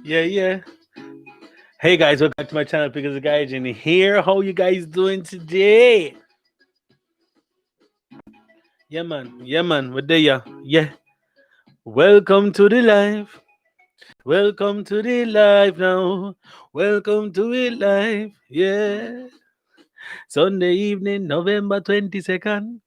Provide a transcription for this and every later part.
Yeah. Hey guys, welcome back to my channel because the guys in here. How you guys doing today? Yeah man, what day ya? Yeah. Welcome to the life. Welcome to the life now. Welcome to it life. Yeah. Sunday evening, November 22nd.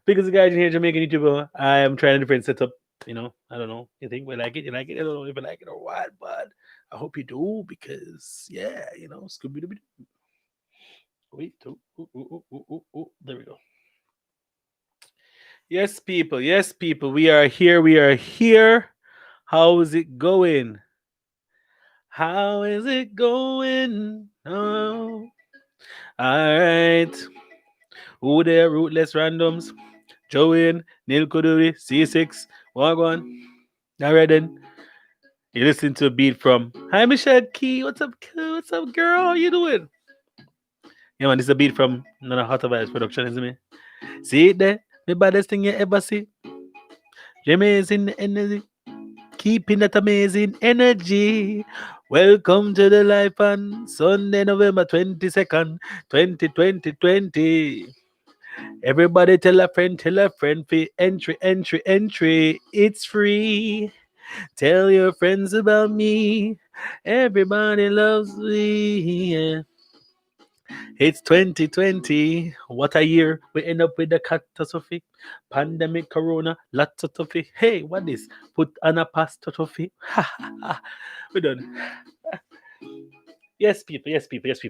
Because the guys in here, Jamaican YouTuber, I am trying a different setup. I don't know. You think we like it? You like it? I don't know if I like it or what, but I hope you do because yeah, Scooby Doo. Wait, there we go. Yes, people, we are here. We are here. How is it going? How is it going? Oh, all right. Who there? Rootless randoms. Joanne, Neil Kuduri, C6, Wagwan. All right then. You listen to a beat from Hi Michelle Key. What's up, what's up, girl? How you doing? Yeah, man, this is a beat from None Hot Vibes production, isn't it? See it there? The baddest thing you ever see. Amazing energy. Keeping that amazing energy. Welcome to the life on Sunday, November 22nd, 2020. Everybody tell a friend, fee entry. It's free. Tell your friends about me. Everybody loves me. Yeah. It's 2020. What a year. We end up with a catastrophe. Pandemic, corona, lots of toffee. Hey, what is? Put on a apostrophe. We're done. Yes, people.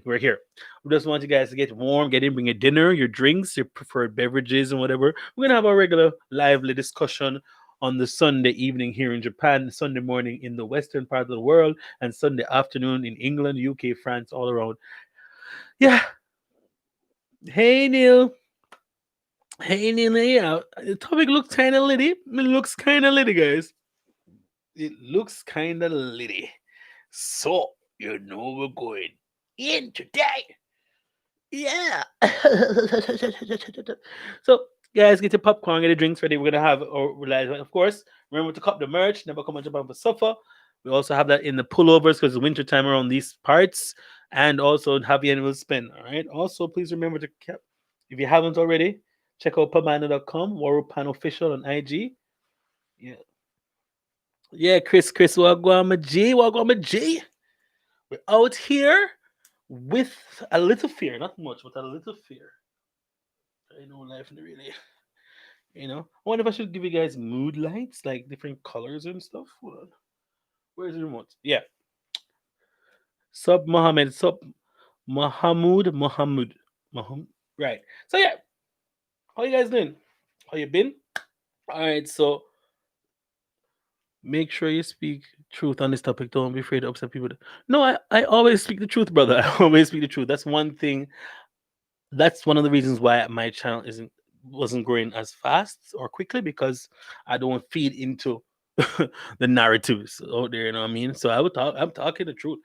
We're here. We just want you guys to get warm, get in, bring your dinner, your drinks, your preferred beverages, and whatever. We're going to have a regular, lively discussion on the Sunday evening here in Japan, Sunday morning in the western part of the world, and Sunday afternoon in England, UK, France, all around. Yeah. Hey, Neil. Hey, Neil. Yeah. The topic looks kind of litty. It looks kind of litty, guys. It looks kind of litty. So, we're going in today. Yeah. So, guys, get your popcorn, get your drinks ready. We're gonna have, of course, remember to cop the merch. Never come on Japan for suffer. We also have that in the pullovers because it's winter time around these parts, and also have the annual spend. All right. Also, please remember to if you haven't already, check out pamano.com, Warupan official on IG. Yeah, yeah, Chris, Wagwama G. We're out here with a little fear, not much, but a little fear. I know life really. I wonder if I should give you guys mood lights, like different colors and stuff. Hold on. Where's the remote? Yeah. Sub Mohammed. Sub Mohammed. Right. So yeah. How you guys doing? How you been? Alright, so make sure you speak truth on this topic. Don't be afraid to upset people. No, I always speak the truth, brother. I always speak the truth. That's one of the reasons why my channel wasn't growing as fast or quickly because I don't feed into the narratives out there. You know what I mean? So I'm talking the truth.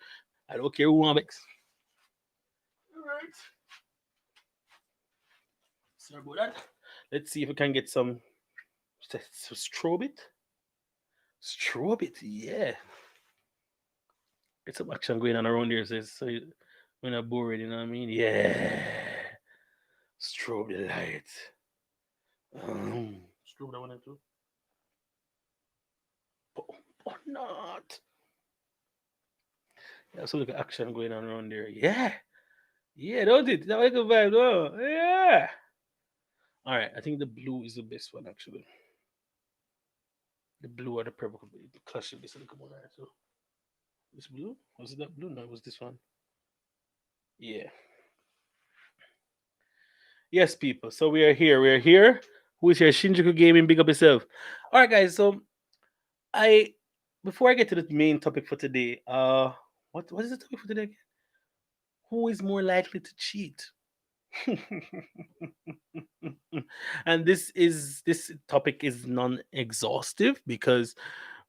I don't care who I'm All right. Sorry about that. Let's see if we can get some strobe it. Strobe it, yeah. Get some action going on around here. We're not bored. You know what I mean? Yeah. Strobe the light. Strobe that one too. Or not. Yeah, so look at action going on around there. Yeah. Yeah, don't it? That like a vibe, oh. Yeah. Alright, I think the blue is the best one actually. The blue or the purple could be clash of this and come on. Alright, so this blue? Was it that blue? No, it was this one. Yeah. Yes, people. So we are here. We are here. Who is here? Shinjuku Gaming, big up yourself. Alright, guys, so I before I get to the main topic for today, what is the topic for today again? Who is more likely to cheat? And this topic is non-exhaustive because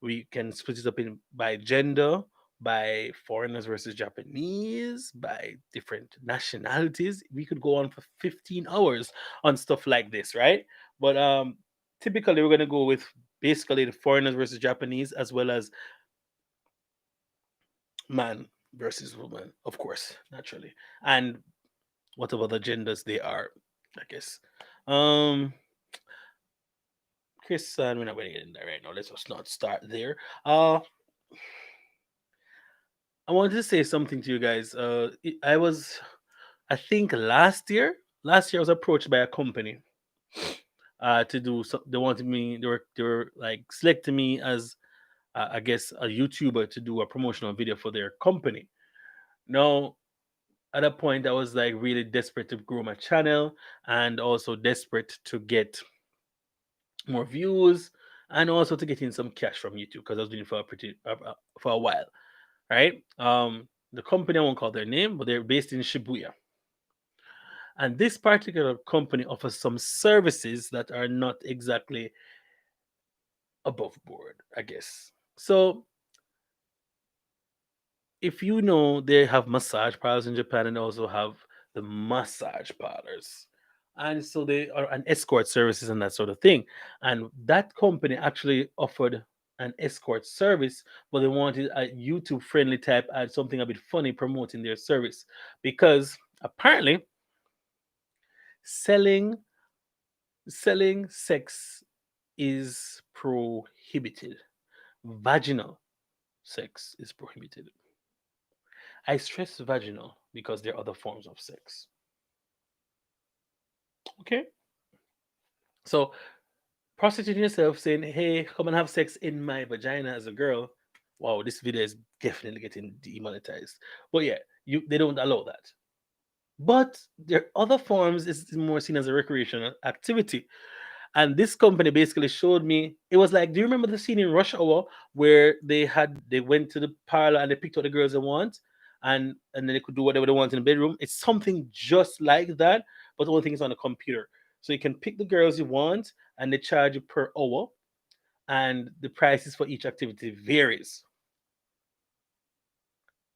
we can split it up in by gender, by foreigners versus Japanese, by different nationalities. We could go on for 15 hours on stuff like this, right? But typically we're gonna go with basically the foreigners versus Japanese as well as man versus woman, of course, naturally, and whatever the genders they are, I guess. Um, Chris, we're not going to get in there right now. Let's just not start there. Uh, I wanted to say something to you guys. I was, I think last year I was approached by a company to do so. They wanted me. They were like selecting me as I guess a YouTuber to do a promotional video for their company. Now at that point, I was like really desperate to grow my channel and also desperate to get more views and also to get in some cash from YouTube because I was doing it for for a while, right? The company I won't call their name, but they're based in Shibuya, and this particular company offers some services that are not exactly above board, I guess. So if you know, they have massage parlors in Japan and also have the massage parlors. And so they are an escort services and that sort of thing. And that company actually offered an escort service, but they wanted a YouTube friendly type and something a bit funny promoting their service because apparently selling selling sex is prohibited. Vaginal sex is prohibited. I stress vaginal because there are other forms of sex. Okay? So, prostituting yourself saying, hey, come and have sex in my vagina as a girl. Wow, this video is definitely getting demonetized. But yeah, they don't allow that. But there are other forms is more seen as a recreational activity. And this company basically showed me it was like, do you remember the scene in Rush Hour where they went to the parlor and they picked out the girls they want and then they could do whatever they want in the bedroom? It's something just like that, but the only thing is on a computer. So you can pick the girls you want and they charge you per hour, and the prices for each activity varies.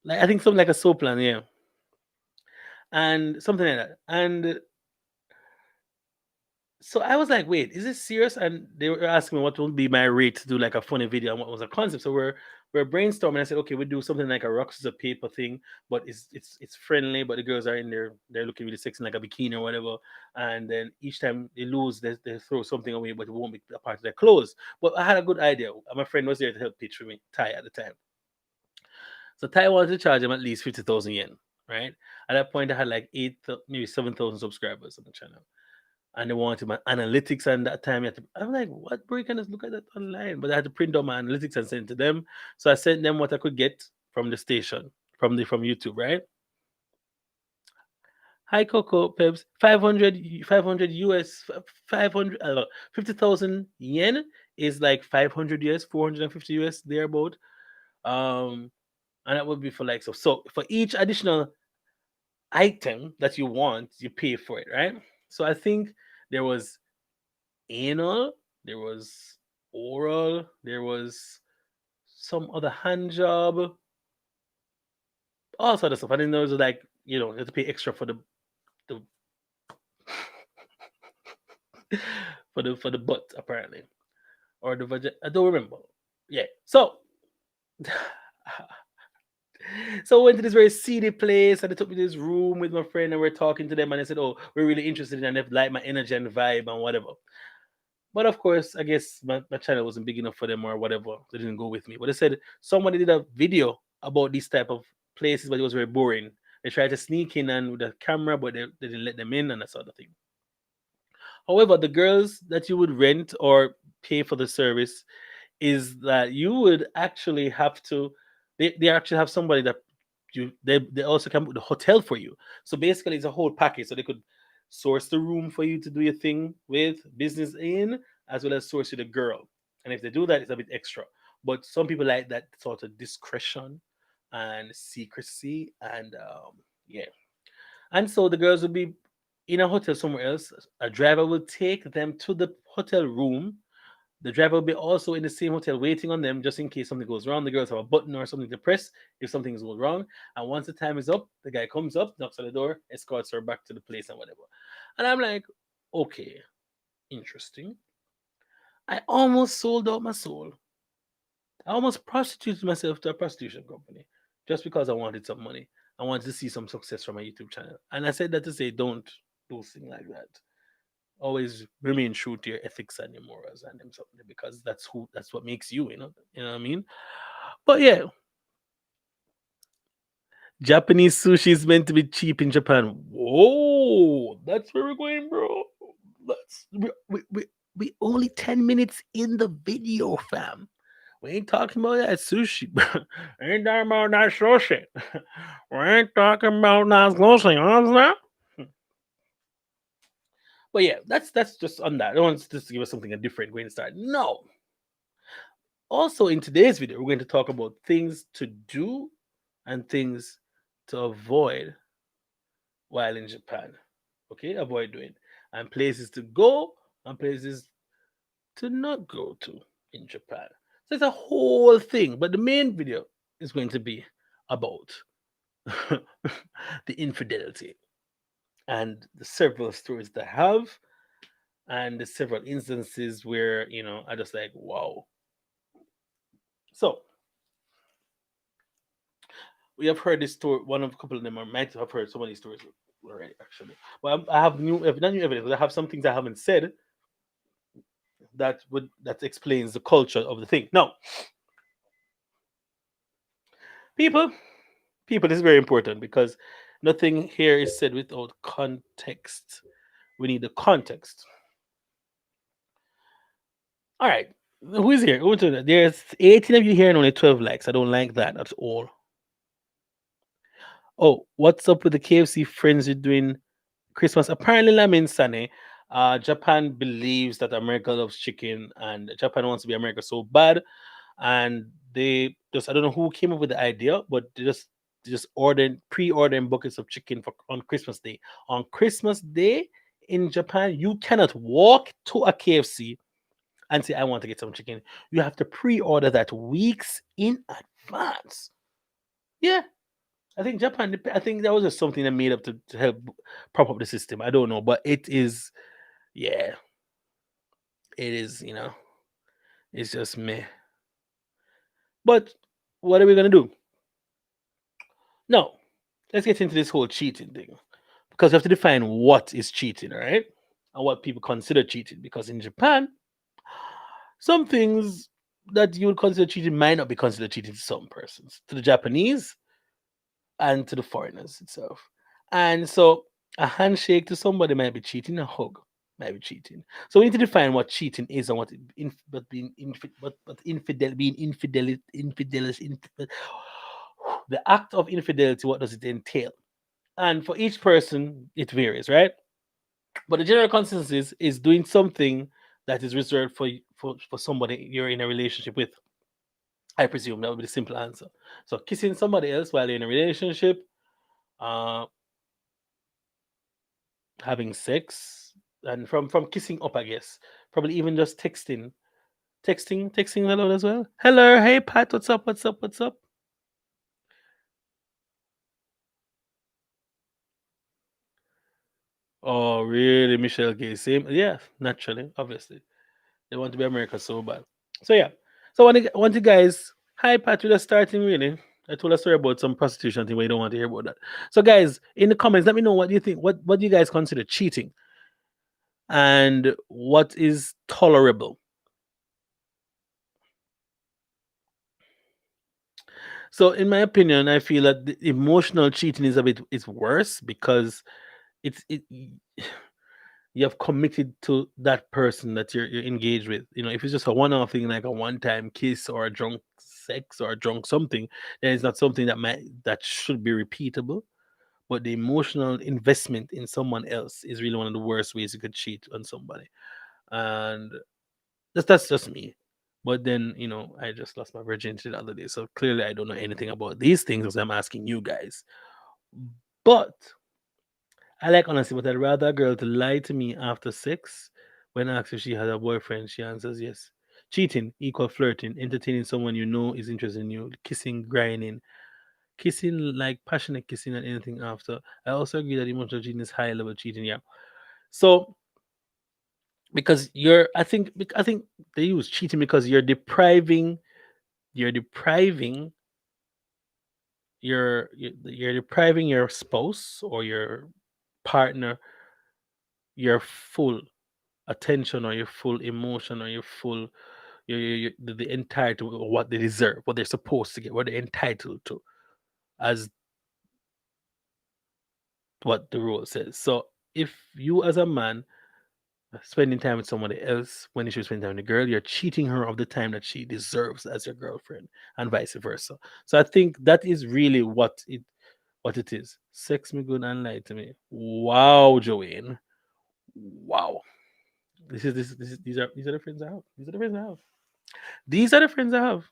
Like I think something like a soap plan, yeah. And something like that. And so I was like, wait, is this serious? And they were asking me what would be my rate to do like a funny video and what was the concept. So we're brainstorming. I said, okay, we do something like a rock scissors paper thing, but it's friendly, but the girls are in there, they're looking really sexy like a bikini or whatever. And then each time they lose, they throw something away, but it won't be a part of their clothes. But I had a good idea. My friend was there to help pitch for me, Ty at the time. So Ty wanted to charge him at least 50,000 yen, right? At that point, I had like maybe 7,000 subscribers on the channel and they wanted my analytics. And that time, I'm like, what, bro? You can just look at that online. But I had to print out my analytics and send it to them. So I sent them what I could get from the station, from YouTube, right? Hi, Coco Peps. 500 US, 500, 50,000 yen is like 500 US, 450 US, thereabout. Um, and that would be for like, so for each additional item that you want, you pay for it, right? So I think there was anal, there was oral, there was some other hand job, all sort of stuff. I didn't know it was like, you have to pay extra the for the butt apparently. Or the vagina. I don't remember. Yeah. So so I went to this very seedy place and they took me to this room with my friend and we're talking to them and I said, oh, we're really interested in and they like my energy and vibe and whatever. But of course, I guess my channel wasn't big enough for them or whatever. They didn't go with me. But they said somebody did a video about these type of places, but it was very boring. They tried to sneak in and with a camera, but they didn't let them in and that sort of thing. However, the girls that you would rent or pay for the service is that you would actually have to they actually have somebody that they also can book the hotel for you. So basically it's a whole package. So they could source the room for you to do your thing with business in, as well as source you the girl. And if they do that, it's a bit extra. But some people like that sort of discretion and secrecy and yeah. And so the girls will be in a hotel somewhere else. A driver will take them to the hotel room. The driver will be also in the same hotel waiting on them just in case something goes wrong. The girls have a button or something to press if something is going wrong. And once the time is up, the guy comes up, knocks on the door, escorts her back to the place and whatever. And I'm like, okay, interesting. I almost sold out my soul. I almost prostituted myself to a prostitution company just because I wanted some money. I wanted to see some success from my YouTube channel. And I said that to say, don't do things like that. Always remain true to your ethics and your morals and them something, because that's what makes you, you know what I mean? But yeah, Japanese sushi is meant to be cheap in Japan. Whoa, that's where we're going, bro. Let's we only 10 minutes in the video, fam. We ain't talking about that sushi, bro. We ain't talking about that sushi. We ain't talking about that sushi. You know what I'm saying? But yeah, that's just on that. I don't want just to give us something a different going to start. No. Also, in today's video, we're going to talk about things to do and things to avoid while in Japan. Okay, avoid doing, and places to go and places to not go to in Japan. So it's a whole thing, but the main video is going to be about the infidelity and the several stories that I have, and the several instances where I just like, wow. So we have heard this story. One of a couple of them, I might have heard so many stories already, actually. But I have not new evidence. But I have some things I haven't said that explains the culture of the thing. Now, people, people, this is very important because nothing here is said without context. We need the context. All right, who is here? There's 18 of you here and only 12 likes. I don't like that at all. Oh, what's up with the KFC friends you're doing Christmas? Apparently, Lamin Sane, Japan believes that America loves chicken and Japan wants to be America so bad. And they just, I don't know who came up with the idea, but they just pre-ordering buckets of chicken for on Christmas Day. On Christmas Day in Japan, you cannot walk to a KFC and say, I want to get some chicken. You have to pre-order that weeks in advance. Yeah, I think Japan. I think that was just something that made up to help prop up the system. I don't know, but it is. Yeah, it is. It's just me. But what are we gonna do? No, let's get into this whole cheating thing because we have to define what is cheating, all right, and what people consider cheating. Because in Japan, some things that you would consider cheating might not be considered cheating to some persons. To the Japanese, and to the foreigners itself. And so a handshake to somebody might be cheating, a hug might be cheating. So we need to define what cheating is and what but being infidelity, the act of infidelity, what does it entail? And for each person, it varies, right? But the general consensus is doing something that is reserved for somebody you're in a relationship with. I presume that would be the simple answer. So kissing somebody else while you're in a relationship, uh, having sex, and from kissing up, I guess. Probably even just texting hello as well. Hello, hey Pat, what's up? What's up? What's up? Oh, really, Michelle Gay? Same, yeah, naturally, obviously, they want to be America so bad. So yeah, so I want you guys. Hi Pat, we're just starting really. I told a story about some prostitution thing, but you don't want to hear about that. So guys, in the comments, let me know what you think. What do you guys consider cheating, and what is tolerable? So, in my opinion, I feel that the emotional cheating is worse because you have committed to that person that you're engaged with. If it's just a one-off thing like a one-time kiss or a drunk sex or a drunk something, then it's not something that should be repeatable. But the emotional investment in someone else is really one of the worst ways you could cheat on somebody, and that's just me. But then, I just lost my virginity the other day. So clearly I don't know anything about these things as I'm asking you guys. But I like honesty, but I'd rather a girl to lie to me after sex when asked if she has a boyfriend. She answers yes. Cheating equal flirting, entertaining someone you know is interested in you, kissing, grinding, kissing like passionate kissing and anything after. I also agree that emotional cheating is high level cheating. Yeah. So because I think they use cheating because you're depriving you're depriving your spouse or your partner your full attention or your full emotion or your full the entirety of what they deserve, what they're supposed to get, what they're entitled to, as what the rule says. So if you as a man spending time with somebody else when you should spend time with a girl, you're cheating her of the time that she deserves as your girlfriend, and vice versa. So I think that is really what it is. Sex me good and lie to me. Wow, Joanne. Wow. These are the friends I have. These are the friends I have. These are the friends I have.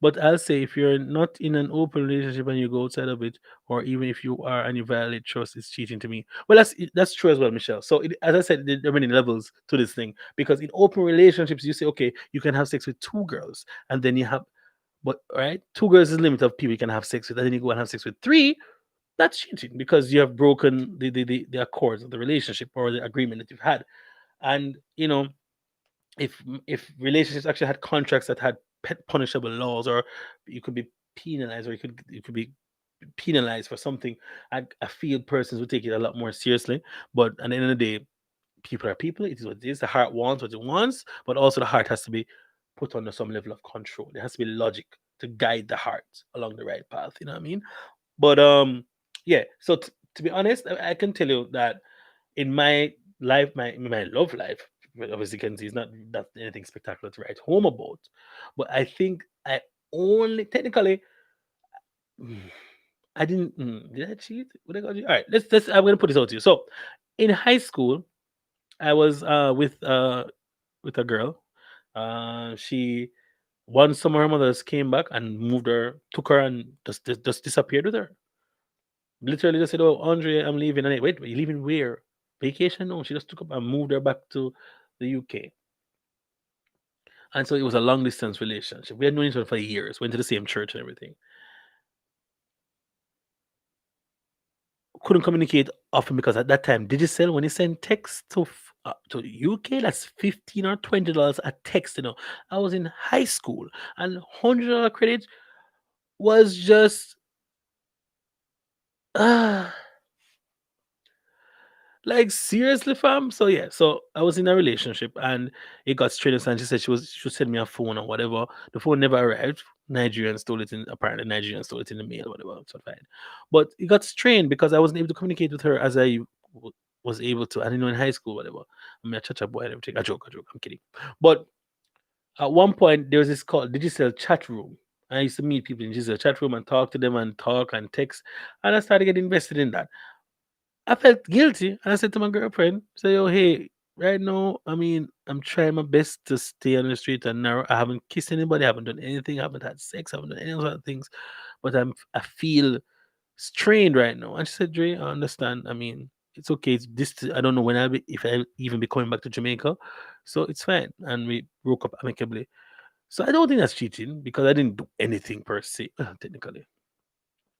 But I'll say if you're not in an open relationship and you go outside of it, or even if you are and you violate trust, it's cheating to me. Well, that's true as well, Michelle. So as I said, there are many levels to this thing because in open relationships, you say, okay, you can have sex with two girls, and then you have, but right, two girls is the limit of people you can have sex with, and then you go and have sex with three. That's cheating because you have broken the accords of the relationship or the agreement that you've had, and if relationships actually had contracts that had punishable laws, or you could be penalized, or you could be penalized for something, I feel persons would take it a lot more seriously. But at the end of the day, people are people. It is what it is. The heart wants what it wants, but also the heart has to be put under some level of control. There has to be logic to guide the heart along the right path. You know what I mean? But yeah. So to be honest, I can tell you that in my life, my love life, well, obviously, you can see it's not anything spectacular to write home about. But I think I only technically, mm, I didn't. Did I cheat? What I got you? All right, let's. I'm gonna put this out to you. So, in high school, I was with a girl. She One summer her mothers came back and took her and just disappeared with her. Literally just said, "Oh, Andre, I'm leaving." And wait, you leaving where? Vacation? No, she just took up and moved her back to the UK. And so it was a long distance relationship. We had known each other for years, went to the same church and everything. Couldn't communicate often because at that time, Digicel, when you send text to UK, that's $15 or $20 a text. I was in high school, and $100 credit was just ah. Like seriously, fam. So yeah, so I was in a relationship and it got strenuous, and she said she would send me a phone or whatever. The phone never arrived. Nigerian stole it in apparently Nigerian stole it in the mail, whatever. So fine. But it got strained because I wasn't able to communicate with her as was able to. I didn't know in high school, whatever. I'm a cha boy and everything. A joke, I'm kidding. But at one point there was this called digital chat room. I used to meet people in digital chat room and talk to them and talk and text. And I started getting invested in that. I felt guilty, and I said to my girlfriend, "Say, yo, hey, right now, I mean, I'm trying my best to stay on the street and narrow. I haven't kissed anybody, I haven't done anything, I haven't had sex, I haven't done any of those things, but I feel strained right now." And she said, "Dre, I understand. I mean, it's okay. I don't know when if I even be coming back to Jamaica, so it's fine." And we broke up amicably. So I don't think that's cheating because I didn't do anything per se, technically.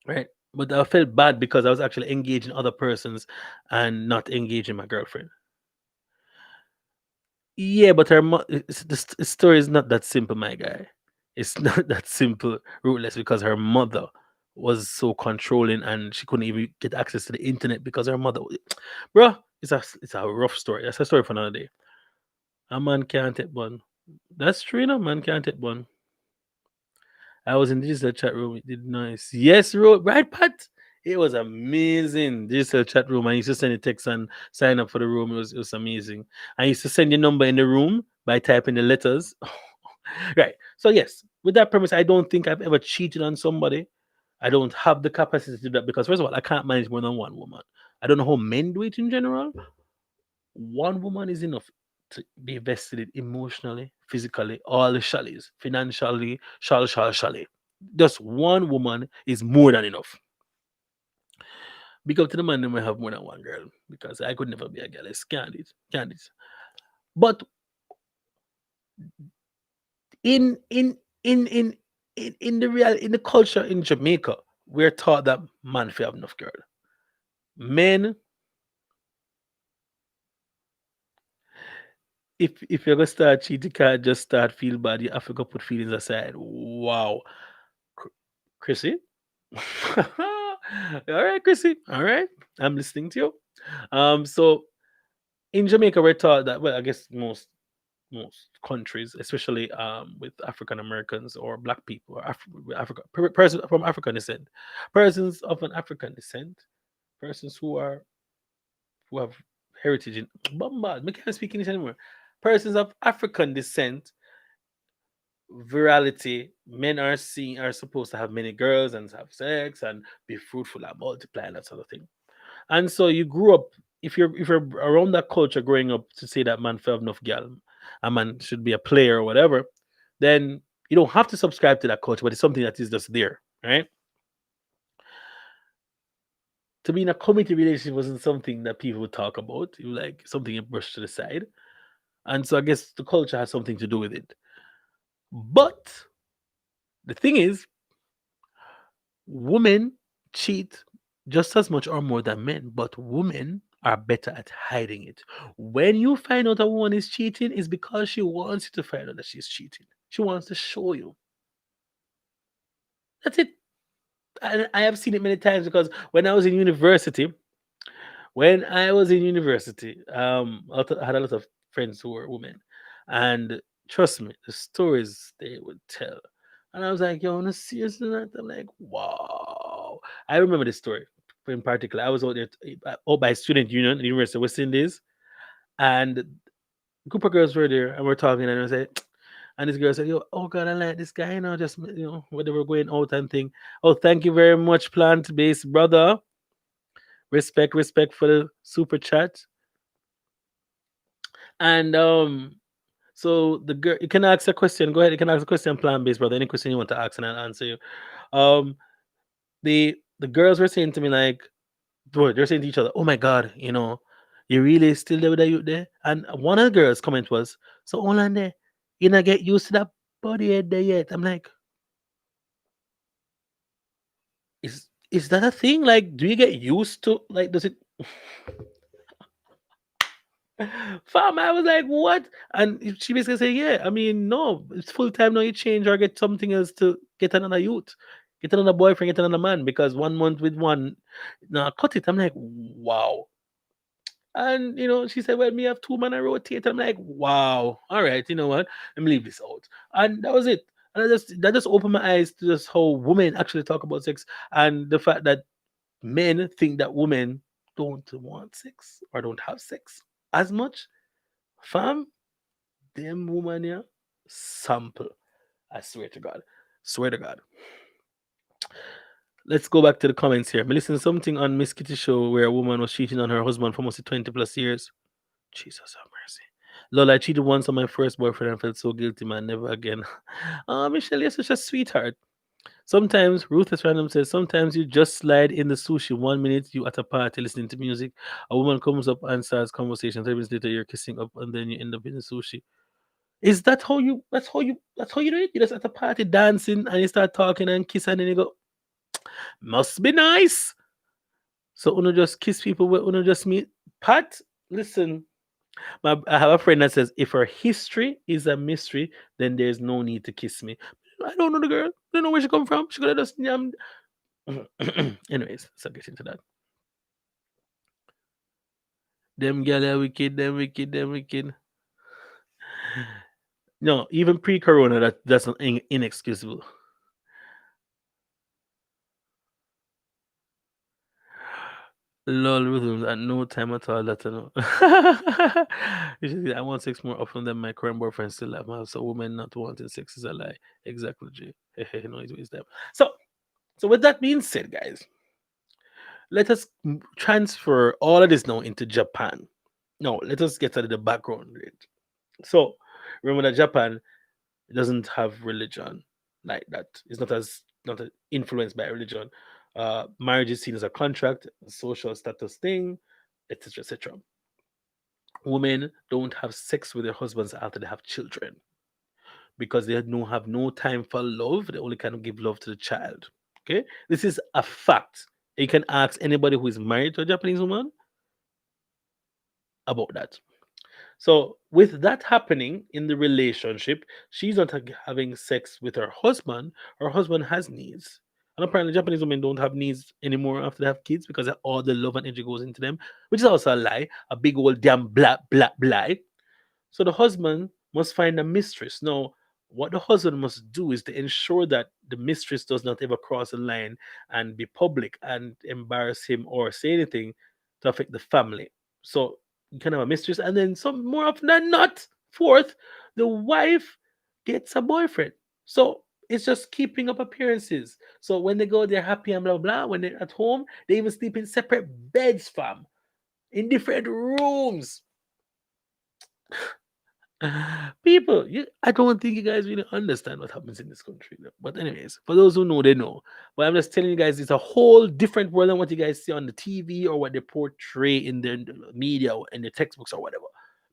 Right. But I felt bad because I was actually engaging other persons and not engaging my girlfriend. Yeah, but the story is not that simple, my guy. It's not that simple, rootless, because her mother was so controlling and she couldn't even get access to the internet because her mother. Bro, it's a rough story. That's a story for another day. A man can't take one. That's true, man can't take one. I was in digital chat room. It did nice. Yes, right, Pat. It was amazing. Digital chat room. I used to send a text and sign up for the room. It was amazing. I used to send your number in the room by typing the letters. Right. So yes, with that premise, I don't think I've ever cheated on somebody. I don't have the capacity to do that because first of all, I can't manage more than one woman. I don't know how men do it in general. One woman is enough to be vested in emotionally, physically, all the shallies, financially, shally. Just one woman is more than enough. Big up to the man that may have more than one girl because I could never be a girl. It's candid. But in in in in in the culture in Jamaica, we're taught that man fi have enough girl. Men, if you're gonna start cheating, you can't just start feel bad. You have to go put feelings aside. Wow, Chrissy. All right, Chrissy. All right, I'm listening to you. So in Jamaica, we're taught that. Well, I guess most countries, especially with African Americans or Black people or persons from African descent, persons of an African descent, persons who have heritage in Bombard. I can't speak English anymore. Persons of African descent, virality, men are supposed to have many girls and have sex and be fruitful and multiply and that sort of thing. And so you grew up, if you're around that culture growing up to say that man fell have enough gal, a man should be a player or whatever, then you don't have to subscribe to that culture, but it's something that is just there, right? To be in a committed relationship wasn't something that people would talk about. It was like something you brush to the side. And so I guess the culture has something to do with it. But the thing is, women cheat just as much or more than men, but women are better at hiding it. When you find out a woman is cheating, it's because she wants you to find out that she's cheating. She wants to show you. That's it. And I have seen it many times because when I was in university, I had a lot of friends who were women, and trust me, the stories they would tell, and I was like, "Yo, on a serious note," I'm like, "Wow!" I remember this story in particular. I was out there, out by Student Union, at the University of West Indies, and a group of girls were there, and we're talking, and I was like, and this girl said, "Yo, oh God, I like this guy, just whatever going out and thing." Oh, thank you very much, plant based brother. Respect for the super chat. And so the girl, you can ask a question. Go ahead, you can ask a question, plan based, brother. Any question you want to ask, and I'll answer you. Um, the girls were saying to me like, they're saying to each other, "Oh my God, you really still there with that youth there?" And one of the girls' comment was, "So hold on there, you not get used to that body head there yet?" I'm like, is that a thing? Like, do you get used to like? Does it? Fam, I was like, what? And she basically said, yeah, I mean, no, it's full time now. You change or get something else to get another youth, get another boyfriend, get another man because 1 month with one, now cut it. I'm like, wow. And she said, well, me have two man I rotate. I'm like, wow. All right, you know what? Let me leave this out. And that was it. And that just opened my eyes to just how women actually talk about sex and the fact that men think that women don't want sex or don't have sex as much. Fam, them woman here, sample. I swear to God. Swear to God. Let's go back to the comments here. I listened to something on Miss Kitty show where a woman was cheating on her husband for almost 20 plus years. Jesus have mercy. Lol, I cheated once on my first boyfriend and felt so guilty, man. Never again. Oh, Michelle, you're such a sweetheart. Sometimes, Ruthless Random says, sometimes you just slide in the sushi 1 minute, you at a party listening to music. A woman comes up and starts conversation. 3 minutes later, you're kissing up and then you end up in the sushi. Is that how you? That's how you do it. You just at a party dancing and you start talking and kiss and then you go, must be nice. So uno just kiss people where uno just meet. Pat, listen, I have a friend that says if her history is a mystery, then there's no need to kiss me. I don't know the girl. I don't know where she come from. She could have just yammed. Anyways, let's not get into that. Them gal are wicked. Them wicked. Them wicked. No, even pre-corona, that's not inexcusable. Lol, rhythms at no time at all. That I know. Usually, I want sex more often than my current boyfriend still have. So women not wanting sex is a lie. Exactly, G. No, it's them. So, so with that being said, guys, let us transfer all of this now into Japan. No, let us get to the background. Right? So, remember that Japan doesn't have religion like that. It's not influenced by religion. Marriage is seen as a contract, a social status thing, etc., etc. Women don't have sex with their husbands after they have children because they don't have no time for love. They only kind of give love to the child. Okay, this is a fact. You can ask anybody who is married to a Japanese woman about that. So, with that happening in the relationship, she's not having sex with her husband. Her husband has needs. And apparently, Japanese women don't have needs anymore after they have kids because all the love and energy goes into them, which is also a lie, a big old damn black lie. So the husband must find a mistress. Now, what the husband must do is to ensure that the mistress does not ever cross the line and be public and embarrass him or say anything to affect the family. So you can have a mistress, and then some more often than not, fourth, the wife gets a boyfriend. So it's just keeping up appearances. So when they go, they're happy and blah blah. When they're at home, they even sleep in separate beds, fam, in different rooms. People, I don't think you guys really understand what happens in this country. But anyways, for those who know, they know. But I'm just telling you guys, it's a whole different world than what you guys see on the TV or what they portray in their media or in their textbooks or whatever.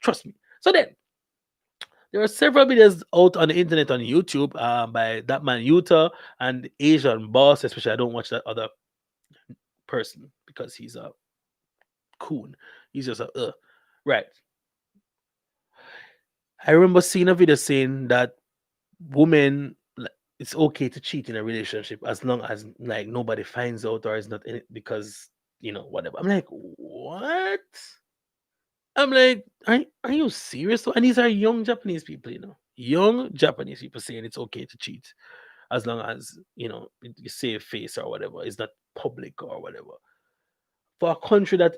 Trust me. So then, there are several videos out on the internet on YouTube by that man Utah and Asian boss. Especially, I don't watch that other person because he's a coon. He's just a right. I remember seeing a video saying that women it's okay to cheat in a relationship as long as like nobody finds out or is not in it because whatever. I'm like, what? I'm like, are you serious? And these are young Japanese people, young Japanese people saying it's okay to cheat as long as you save face or whatever. It's not public or whatever. For a country that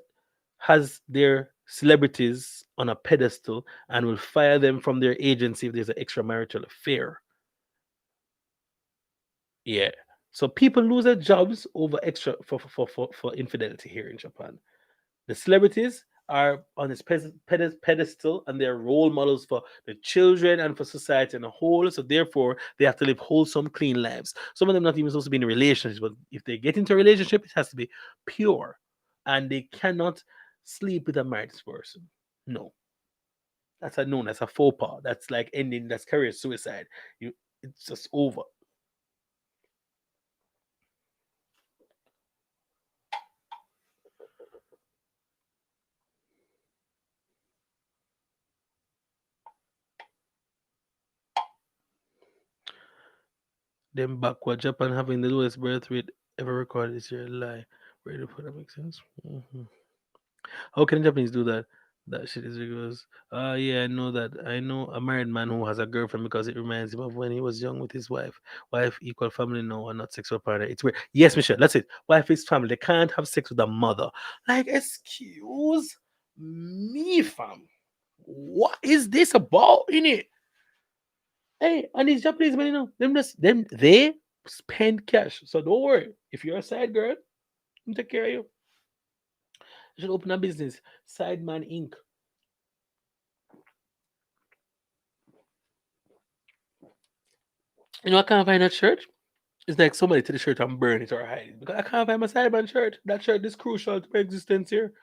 has their celebrities on a pedestal and will fire them from their agency if there's an extramarital affair. Yeah. So people lose their jobs over extra for infidelity here in Japan. The celebrities are on this pedestal and they're role models for the children and for society in a whole. So therefore, they have to live wholesome, clean lives. Some of them not even supposed to be in a relationship, but if they get into a relationship, it has to be pure, and they cannot sleep with a married person. No, that's a no. That's a faux pas. That's like ending. That's career suicide. It's just over. Then backward Japan having the lowest birth rate ever recorded is your lie. Where the fuck that makes sense? How can Japanese do that? That shit is ridiculous. Yeah, I know that. I know a married man who has a girlfriend because it reminds him of when he was young with his wife. Wife equal family, no, and not sexual partner. It's weird. Yes, Michelle, that's it. Wife is family. They can't have sex with a mother. Like, excuse me, fam. What is this about in it? Hey, and these Japanese men, them they spend cash. So don't worry. If you're a side girl, I'm take care of you. You should open a business. Sideman Inc. I can't find that shirt. It's like somebody take the shirt and burn it or hide it. Because I can't find my Sideman shirt. That shirt is crucial to my existence here.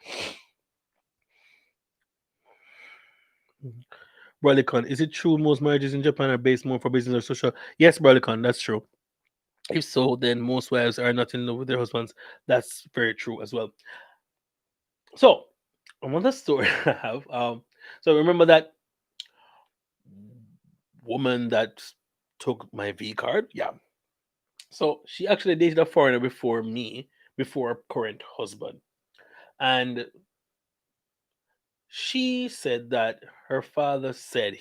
Brolicon, is it true most marriages in Japan are based more for business or social? Yes, Brolicon, that's true. If so, then most wives are not in love with their husbands. That's very true as well. So, another story I have. So remember that woman that took my V card? Yeah. So she actually dated a foreigner before me, before her current husband. And she said that her father said,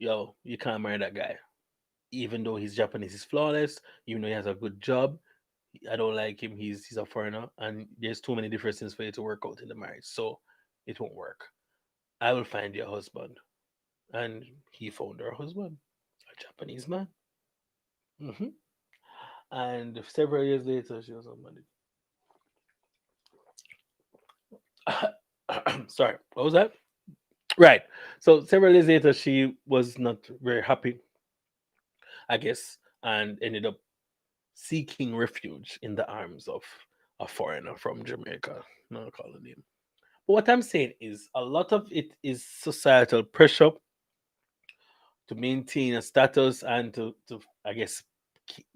yo, you can't marry that guy. Even though he's Japanese, he's flawless, even though he has a good job. I don't like him. He's a foreigner, and there's too many differences for you to work out in the marriage. So it won't work. I will find your husband. And he found her husband, a Japanese man. Hmm. And several years later, she was on money. Sorry, what was that? Right. So several years later, she was not very happy, I guess, and ended up seeking refuge in the arms of a foreigner from Jamaica. No, call the name. But what I'm saying is a lot of it is societal pressure to maintain a status and to I guess,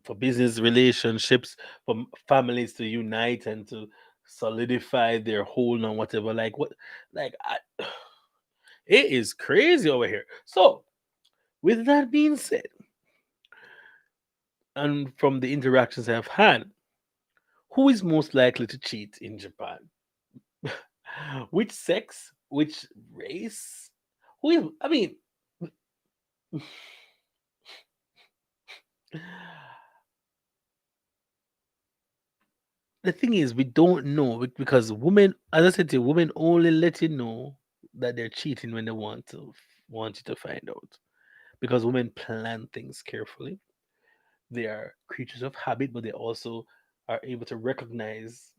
for business relationships, for families to unite and to solidify their hold on whatever. Like what? Like it is crazy over here. So with that being said, and from the interactions I've had, who is most likely to cheat in Japan? Which sex? Which race? Who is, I mean, the thing is, we don't know because women, as I said to you, women only let you know that they're cheating when they want you to find out. Because women plan things carefully. They are creatures of habit, but they also are able to recognize,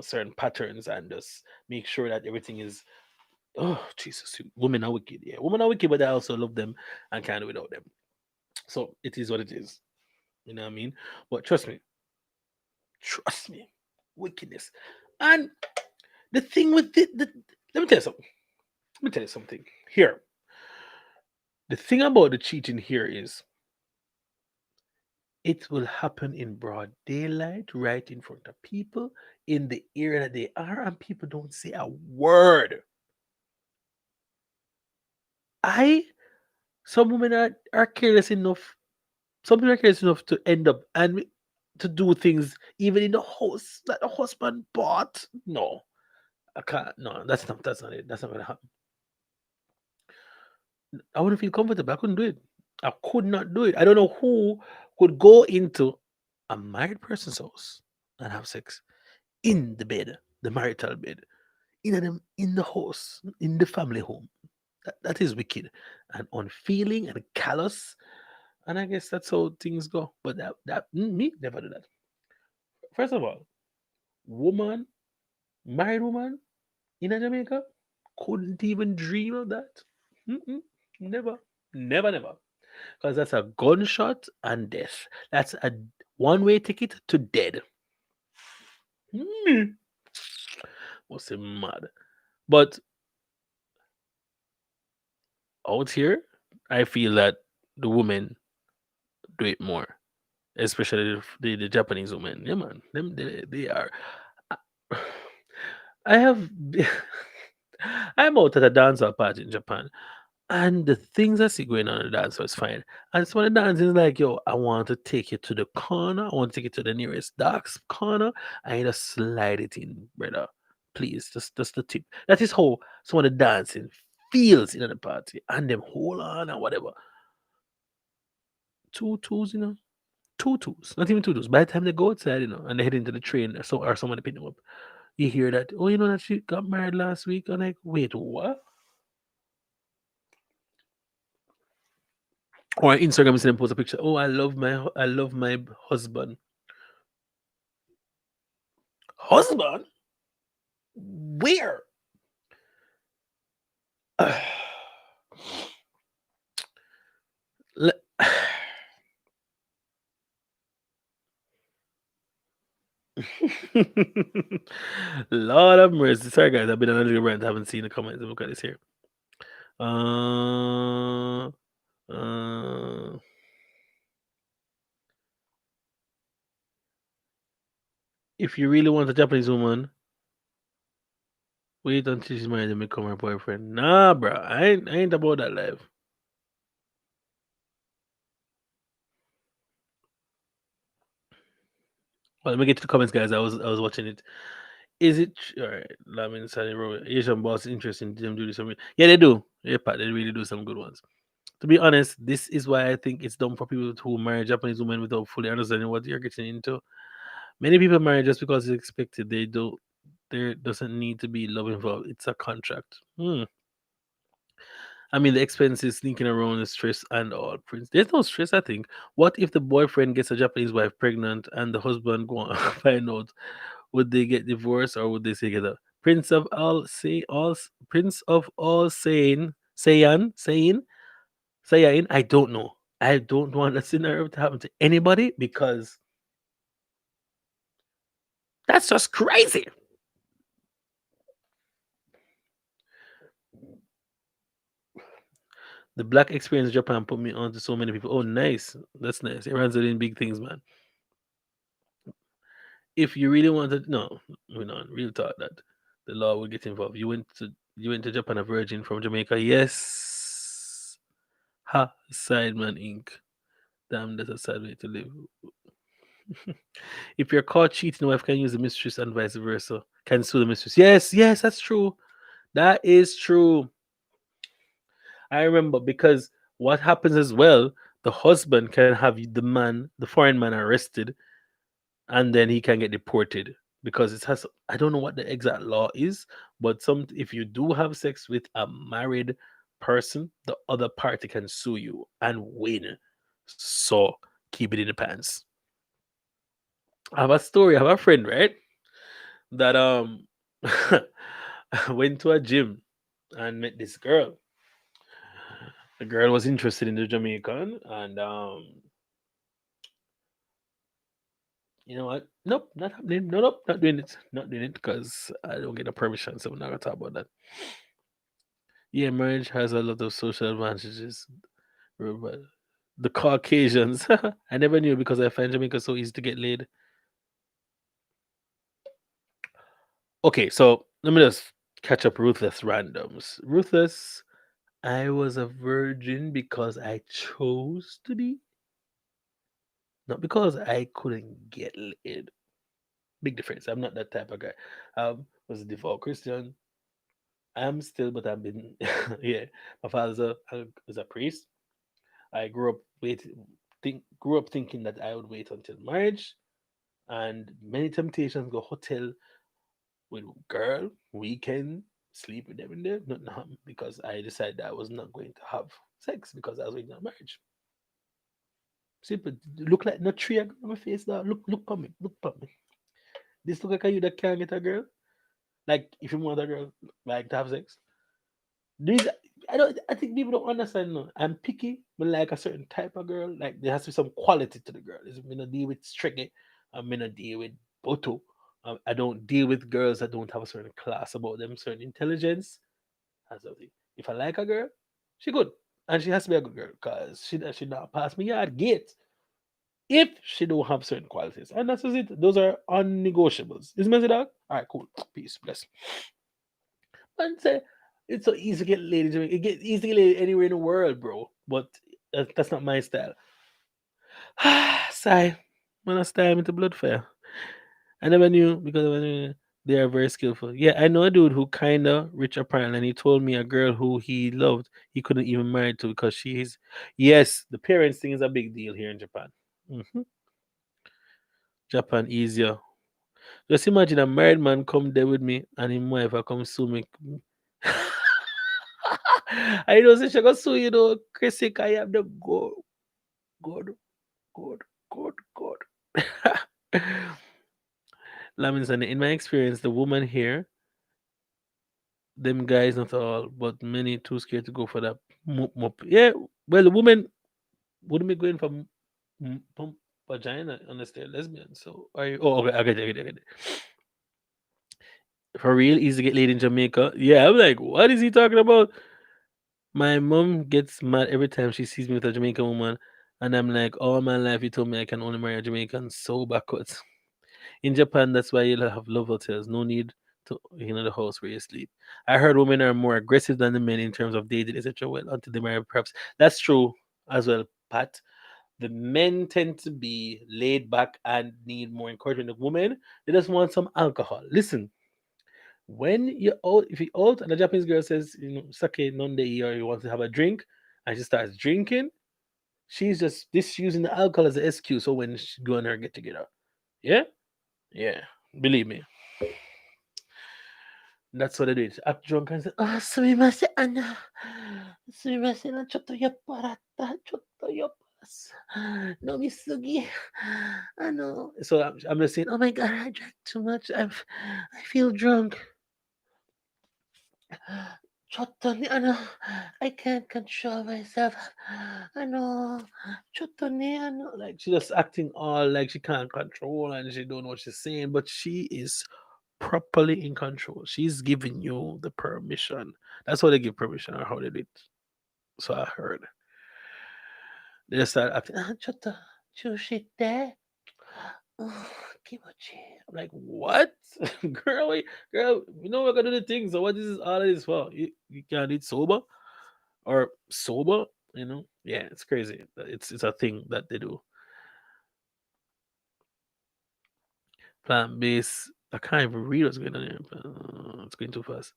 certain patterns and just make sure that everything is. Oh Jesus, women are wicked. Yeah, women are wicked, but I also love them and can't do without them. So it is what it is. You know what I mean? But trust me, wickedness. And the thing with let me tell you something. Let me tell you something. Here, the thing about the cheating here is it will happen in broad daylight, right in front of people, in the area that they are, and people don't say a word. I Some women are careless enough. Some people are careless enough to end up and to do things even in the house that the husband bought. No, I can't. No, that's not it. That's not gonna happen. I wouldn't feel comfortable. I couldn't do it. I could not do it. I don't know who could go into a married person's house and have sex in the bed, the marital bed, in the house, in the family home. That is wicked and unfeeling and callous. And I guess that's how things go. But me never do that. First of all, woman, married woman in a Jamaica, couldn't even dream of that. Mm-mm, never, never. Because that's a gunshot and death. That's a one-way ticket to dead. Mm. Must be mad. But out here, I feel that the women do it more, especially the Japanese women. Yeah, man, them they are. I I have. I'm out at a dancehall party in Japan, and the things I see going on in the dance floor is fine. And some of the dancing is like, yo, I want to take you to the corner. I want to take you to the nearest dark corner. I need to slide it in, brother. Please, just the tip. That is how some of the dancing feels in the party. And them hold on and whatever. Two twos, two twos. Not even two twos. By the time they go outside, and they head into the train or someone pick them up, you hear that, oh, that she got married last week. I'm like, wait, what? Or on Instagram, you see them post a picture. Oh, I love my husband. Husband? Where? Le- Lord have mercy. Sorry, guys. I've been on a little rant. I haven't seen the comments. Look at this here. Uh, uh, if you really want a Japanese woman, wait until she's married and become her boyfriend. Nah, bro. I ain't about that life. Well, let me get to the comments, guys. I was watching it. Is it all right? Lamin Sani Rowe, Asian boss interesting. Them do this. Yeah, they do. Yeah, Pat, they really do some good ones. To be honest, this is why I think it's done for people who marry Japanese women without fully understanding what you're getting into. Many people marry just because it's expected. They don't. There doesn't need to be love involved. It's a contract. I mean, the expenses, sneaking around, the stress, and all. Prince, there's no stress. I think. What if the boyfriend gets a Japanese wife pregnant and the husband go on find out? Would they get divorced or would they stay together? Prince of all saying, I don't know. I don't want a scenario to happen to anybody because that's just crazy. The black experience in Japan put me on to so many people. Oh, nice. That's nice. Iran's doing big things, man. If you really wanted, no, we're not real talk that the law will get involved. You went to Japan a virgin from Jamaica. Yes. Ha, Sideman Inc. Damn, that's a sad way to live. If you're caught cheating, the wife can use the mistress and vice versa. Can sue the mistress. Yes, yes, that's true. That is true. I remember because what happens as well, the husband can have the man, the foreign man, arrested, and then he can get deported because it has. I don't know what the exact law is, but some if you do have sex with a married person, the other party can sue you and win. So keep it in the pants. I have a story. I have a friend, right? That went to a gym and met this girl. The girl was interested in the Jamaican, and you know what? Nope, not happening. No, nope, not doing it. Not doing it because I don't get a permission, so we're not gonna talk about that. Yeah, marriage has a lot of social advantages. But the Caucasians, I never knew because I find Jamaica so easy to get laid. Okay, so let me just catch up Ruthless randoms. Ruthless, I was a virgin because I chose to be, not because I couldn't get laid. Big difference. I'm not that type of guy. Was a devout Christian. I am still, but I've been, yeah. My father's is a priest. I grew up thinking that I would wait until marriage, and many temptations go hotel with girl weekend sleep with them in there. Nothing happened because I decided I was not going to have sex because I was waiting on marriage. Simple. Look like no tree on my face now. Look for me. Look for me. This look like a you that can't get a girl. Like if you want a girl, like to have sex. These I don't. I think people don't understand. No, I'm picky, but like a certain type of girl. Like there has to be some quality to the girl. It's me not deal with striggy. I'm gonna deal with boto. I don't deal with girls that don't have a certain class about them, certain intelligence. And something. If I like a girl, she good, and she has to be a good girl, cause she not pass me yard gate if she don't have certain qualities, and that's just it. Those are unnegotiables. Is me dog? All right, cool. Peace, bless. And say it's so easy to get laid in Jamaica. It get easy to get laid anywhere in the world, bro. But that's not my style. Sigh. When I style into blood fire. I never knew because they are very skillful. Yeah, I know a dude who kinda rich apparently, and he told me a girl who he loved he couldn't even marry to because she's yes, the parents thing is a big deal here in Japan. Hmm. Japan easier. Just imagine a married man come there with me and him wife I come sue me. I know say she go sue you know, Chrissy, I have the God, God, God, God. Lamin, in my experience, the woman here, them guys not all, but many too scared to go for that mop. Yeah, well, the woman wouldn't be going for pump vagina unless they're lesbian. So are you? Oh, okay, I get it, I get it, I get it. For real, easy to get laid in Jamaica. Yeah, I'm like, what is he talking about? My mom gets mad every time she sees me with a Jamaican woman, and I'm like, all my life you told me I can only marry a Jamaican. So backwards. In Japan, that's why you'll have love hotels. No need to the house where you sleep. I heard women are more aggressive than the men in terms of dating, etc. Well, until they marry, perhaps that's true as well, Pat. The men tend to be laid back and need more encouragement. The women, they just want some alcohol. Listen, when you're out, if you're out and a Japanese girl says, sake nonde or you want to have a drink, and she starts drinking, she's just this using the alcohol as an excuse. So when she go on her get together, yeah, yeah, believe me, that's what it is. Act drunk and say, "Ah, sumimasen, sumimasen, chotto yapparatta, chotto yapparas, nomisugi, So I'm just saying, oh my god, I drank too much. I feel drunk. Chotto ni I can't control myself. Chotto ni Like she's just acting all like she can't control and she don't know what she's saying, but she is properly in control. She's giving you the permission. That's how they give permission or how they do it. So I heard. They just start acting, chotto, chushite. Oh, kimochi. I'm like, what? Girl, we're gonna do the thing. So what is all of this for? You can't eat sober? Or sober? You know, yeah, it's crazy. It's a thing that they do. Plant based. I can't even read what's going on here. But, it's going too fast.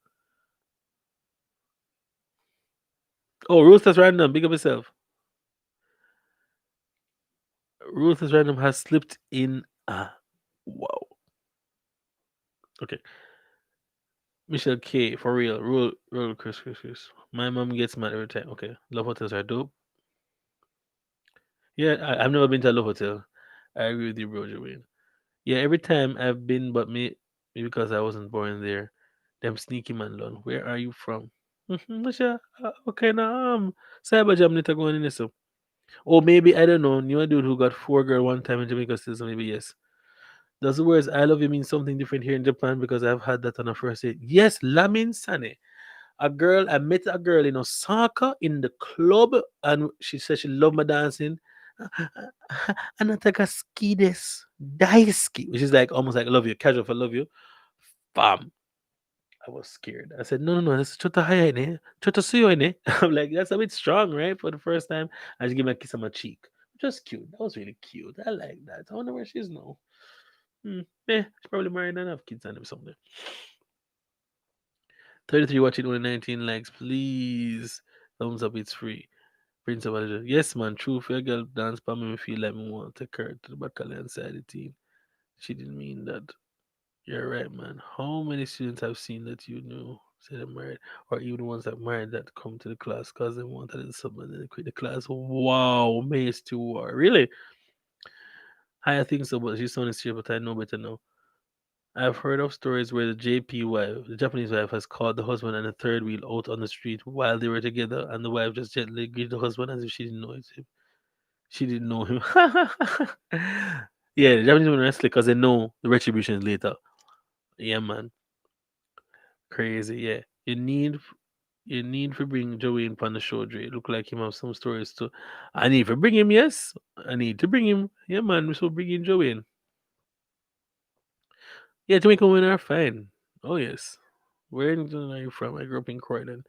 Oh, Ruthless Random, big up yourself. Ruthless Random has slipped in. Wow. Okay. Michelle K, for real. Roll, Chris. My mom gets mad every time. Okay. Love hotels are dope. Yeah, I've never been to a love hotel. I agree with you, bro, Joanne. Yeah, every time I've been, but me because I wasn't born there. Them sneaky man, lon. Where are you from? Masha, okay, now, cyber jam need to go on in this. So. Or maybe, I don't know, knew a dude who got four girl one time in Jamaica still, so maybe yes. Does the words I love you mean something different here in Japan? Because I've had that on a first date. Yes, Lamin Sane. I met a girl in Osaka in the club, and she said she loved my dancing. Anataka ski des. Daisuki. Which is like almost like I love you, casual for love you. Bam. I was scared. I said, no, that's Chota Haya, ne? Chota Suyo, ne? I'm like, that's a bit strong, right? For the first time. I just give me a kiss on my cheek. Just cute. That was really cute. I like that. I wonder where she's now. She's probably married and have kids and them something. 33 watching only 19 likes. Please. Thumbs up, it's free. Prince of Alger. Yes, man, true. Fair girl dance, but me feel like me want to take her to the baccalaureate side of the team. She didn't mean that. You're right, man. How many students have seen that you knew say they're married, or even the ones that married that come to the class because they wanted it something and then they quit the class? Wow, Mace to war. Really? I think so, but she's only serious, but I know better now. I've heard of stories where the JP wife, the Japanese wife, has caught the husband and the third wheel out on the street while they were together, and the wife just gently greeted the husband as if she didn't know it. She didn't know him. Yeah, the Japanese women wrestle because they know the retribution is later. Yeah, man, crazy. Yeah, you need to bring Joey in on the show, Dre. Look like him have some stories too. I need to bring him. Yes, I need to bring him. Yeah, man, we should bring in Joey in. Yeah, Jamaican women are fine. Oh yes. Where in England are you from? I grew up in Croydon.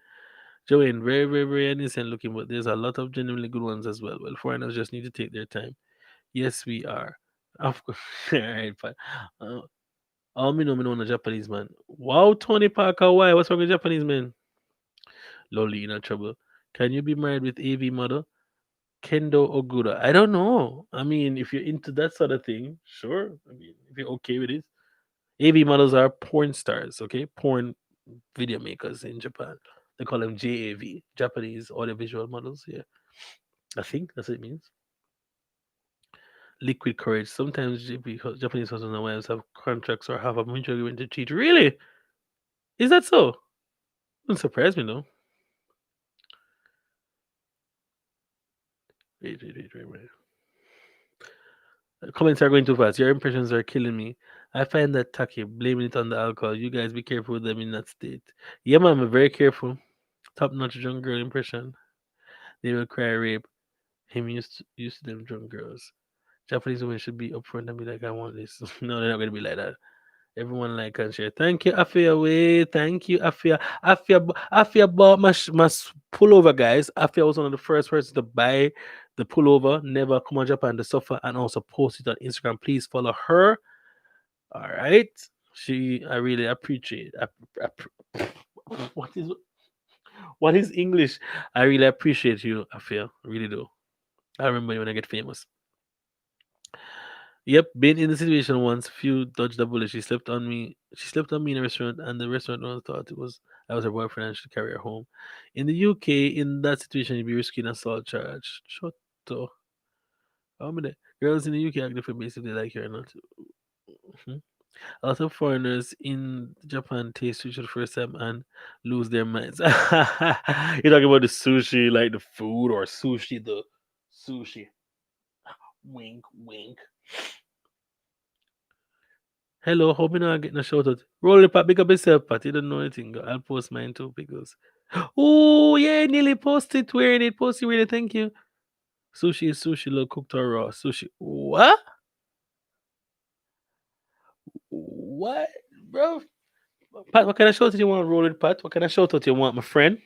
Joanne, very, very, very innocent looking, but there's a lot of genuinely good ones as well. Well, foreigners just need to take their time. Yes, we are. Of course. All right, but all me know a Japanese man. Wow, Tony Parker, why? What's wrong with Japanese man? Lolly, in trouble. Can you be married with AV model? Kendo Ogura. I don't know. I mean, if you're into that sort of thing, sure. I mean, if you're okay with it. AV models are porn stars, okay? Porn video makers in Japan. They call them JAV, Japanese audiovisual models. Yeah, I think that's what it means. Liquid courage. Sometimes Japanese husbands and wives have contracts or have a mutual agreement to cheat. Really? Is that so? Doesn't surprise me, though. Wait. Comments are going too fast. Your impressions are killing me. I find that tacky, blaming it on the alcohol. You guys be careful with them in that state. Yeah, man, I'm very careful. Top notch drunk girl impression. They will cry rape. Him used to them drunk girls. Japanese women should be upfront and be like, I want this. No, they're not gonna be like that. Everyone like and share. Thank you, Afia. Wait, thank you, Afia. Afia bought my pullover, guys. Afia was one of the first persons to buy the pullover. Never come on Japan to suffer and also post it on Instagram. Please follow her. All right. I really appreciate. What is what is English? I really appreciate you, Afia. Really do. I remember you when I get famous. Yep, been in the situation once. Few dodged the bullet. She slept on me. She slept on me in a restaurant, and the restaurant owner thought it was I was her boyfriend and should carry her home. In the UK, in that situation, you'd be risking assault charge. Shut up. How many girls in the UK act different basically like you or not? Mhm. A lot of foreigners in Japan taste sushi for the first time and lose their minds. You're talking about the sushi, like the food, or sushi, the sushi. Wink, wink. Hello, hope you know I'm getting a shout out. Roll the pat, big up yourself, Pat. You don't know anything. I'll post mine too because. Oh, yeah, nearly posted wearing it. Post it really, thank you. Sushi is sushi, look, cooked or raw. Sushi. What? What? Bro? Pat, what kind of shout out you want, Roll it, Pat? What kind of shout out you want, my friend?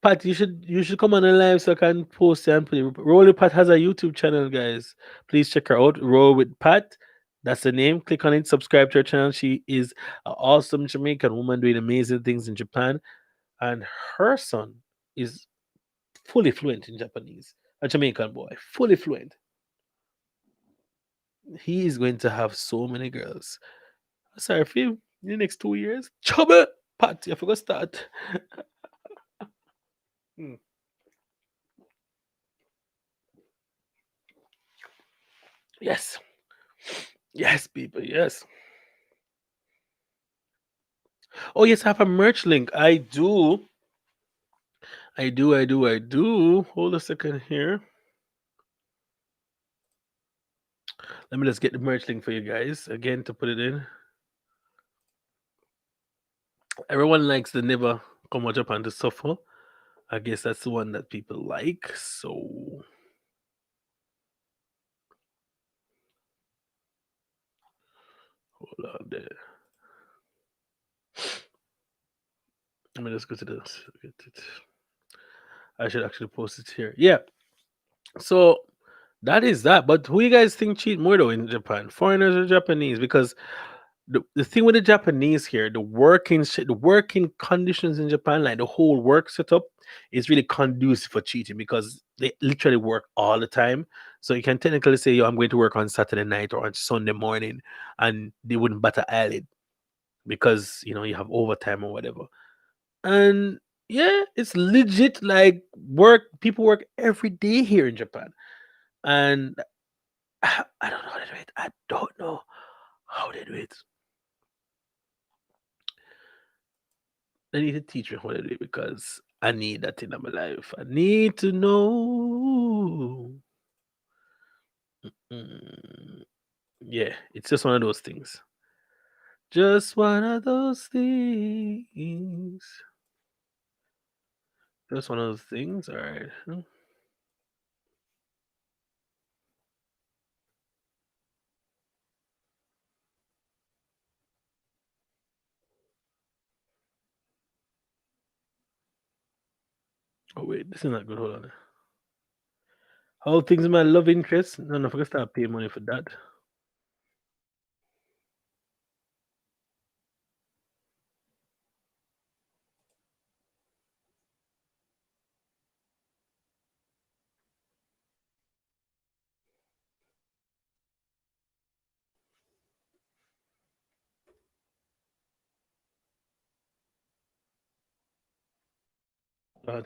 Pat, you should come on the live so I can post it and put it. Roll with Pat has a YouTube channel, guys. Please check her out. Roll with Pat. That's the name. Click on it. Subscribe to her channel. She is an awesome Jamaican woman doing amazing things in Japan, and her son is fully fluent in Japanese. A Jamaican boy, fully fluent. He is going to have so many girls. Sorry for you in the next 2 years. Trouble, Pat. You forgot start. Hmm. Yes, yes, people. Yes. Oh yes, I have a merch link. I do. I do. Hold a second here. Let me just get the merch link for you guys again to put it in. Everyone likes the never come out Japan to suffer. I guess that's the one that people like. So hold on there. Let me just go to this. I should actually post it here. Yeah. So that is that. But who you guys think cheat more though in Japan? Foreigners or Japanese? Because the thing with the Japanese here, the working conditions in Japan, like the whole work setup, is really conducive for cheating because they literally work all the time. So you can technically say, "Yo, I'm going to work on Saturday night or on Sunday morning," and they wouldn't bat an eyelid because you have overtime or whatever. And yeah, it's legit. Like work, people work every day here in Japan, and I don't know how to do it. I don't know how they do it. They need to teach me how to do it because I need that in my life. I need to know. Mm, yeah, it's just one of those things. Just one of those things. Just one of those things. All right. Oh wait, this is not good. Hold on. How things in my love interest? No, no, I forgot to start paying money for that.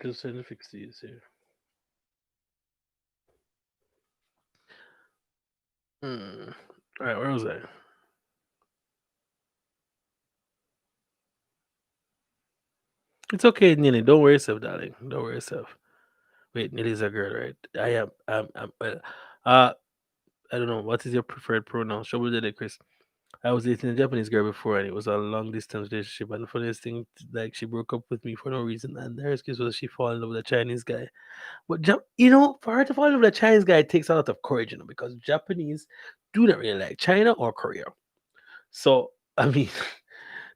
Just trying to fix these here. Hmm. All right, where was I? It's okay, Nini. Don't worry yourself, darling. Don't worry yourself. Wait, Nili's a girl, right? I am. Well, uh, I don't know. What is your preferred pronoun? Show me the Chris. I was dating a Japanese girl before, and it was a long distance relationship. And the funniest thing, like, she broke up with me for no reason. And her excuse was she fell in love with a Chinese guy. But for her to fall in love with a Chinese guy, it takes a lot of courage, because Japanese do not really like China or Korea. So I mean,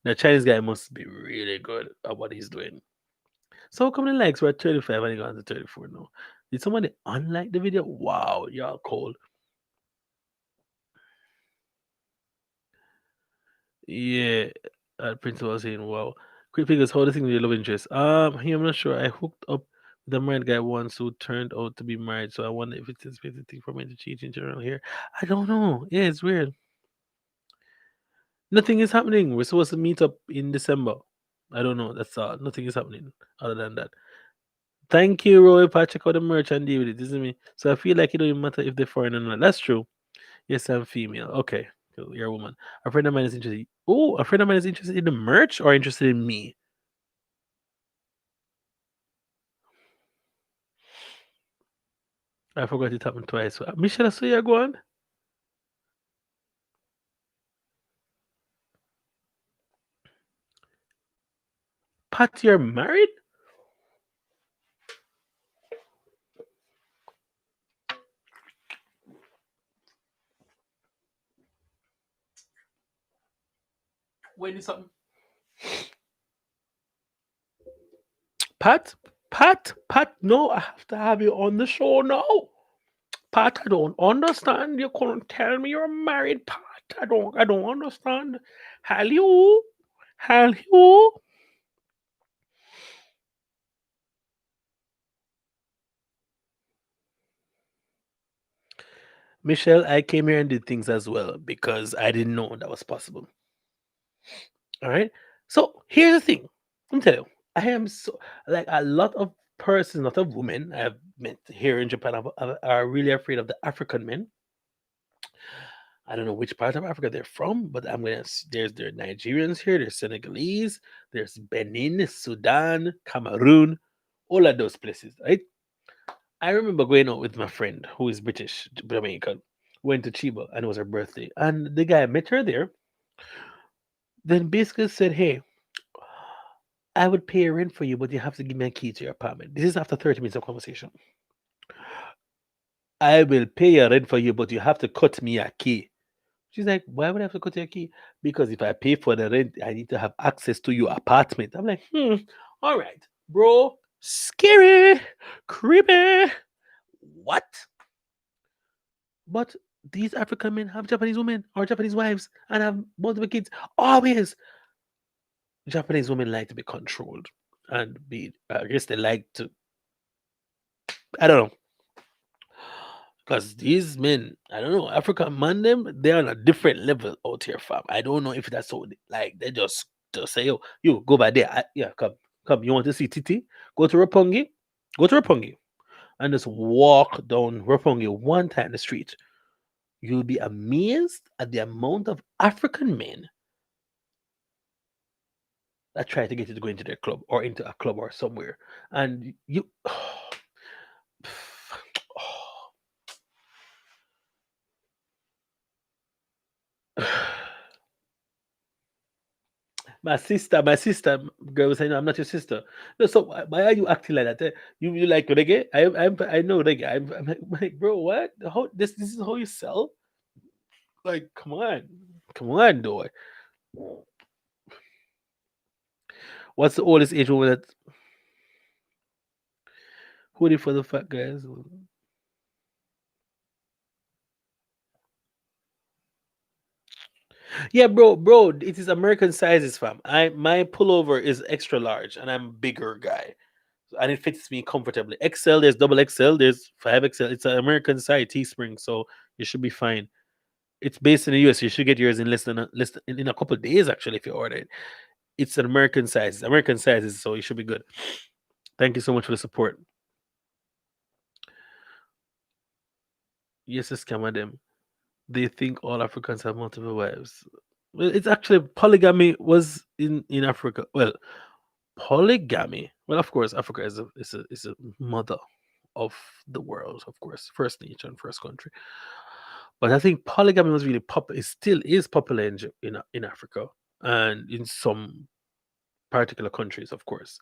the Chinese guy must be really good at what he's doing. So how come the likes were 35 and he got to 34 now? Did somebody unlike the video? Wow, y'all cold. Yeah, Principal was saying, wow. Quick figures, how the thing with your love interest? Here, I'm not sure. I hooked up with a married guy once who turned out to be married, so I wonder if it's a expected thing for me to cheat in general here. I don't know. Yeah, it's weird. Nothing is happening. We're supposed to meet up in December. I don't know. That's all. Nothing is happening other than that. Thank you, Roy. Check out the merch and deal with it. Isn't me? So I feel like it don't even matter if they're foreign or not. That's true. Yes, I'm female. Okay, cool. You're a woman. A friend of mine is interested. Oh, a friend of mine is interested in the merch or interested in me. I forgot it happened twice. Michelle, I saw you go on. Pat, you're married? When is something? Pat? Pat, no, I have to have you on the show now. Pat, I don't understand. You couldn't tell me you're married, Pat. I don't understand. Hello? Hello? Michelle, I came here and did things as well because I didn't know that was possible. All right. So here's the thing. Let me tell you, I am so like a lot of persons, not of women I've met here in Japan are really afraid of the African men. I don't know which part of Africa they're from, but there's Nigerians here, there's Senegalese, there's Benin, Sudan, Cameroon, all of those places, right? I remember going out with my friend who is British, Jamaican, went to Chiba and it was her birthday. And the guy met her there, then basically said, hey, I would pay a rent for you, but you have to give me a key to your apartment. This is after 30 minutes of conversation. I will pay your rent for you, but you have to cut me a key. She's like, why would I have to cut your key? Because if I pay for the rent, I need to have access to your apartment. I'm like, all right, bro, scary, creepy. What? But these African men have Japanese women or Japanese wives and have multiple kids. Always. Japanese women like to be controlled and be, I guess they like to, I don't know. Because these men, I don't know, African man them, they're on a different level out here, fam. I don't know if that's so like they just say, yo, you go by there. Yeah, come. You want to see Titi? Go to Rapongi, go to Rapongi, and just walk down Rapongi one time in the street. You'll be amazed at the amount of African men that try to get you to go into their club or into a club or somewhere. And you my sister, girl was saying, "No, I'm not your sister." No, so why are you acting like that? You like reggae? I know reggae. I'm like, bro, what? How this is how you sell? Like, come on, though. What's the oldest age woman that hoodie for the fat guys? Yeah, bro, it is American sizes, fam. My pullover is extra large, and I'm a bigger guy, and it fits me comfortably. XL, there's double XL, there's 5XL. It's an American size Teespring, so you should be fine. It's based in the US. You should get yours in in a couple of days actually if you order it. It's an American size. American sizes, so you should be good. Thank you so much for the support. Yes, a scammer them. They think all Africans have multiple wives. Well, it's actually polygamy was in Africa. Well, polygamy. Well, of course, Africa is a mother of the world, of course, first nation, first country. But I think polygamy was really It still is popular in Africa and in some particular countries, of course.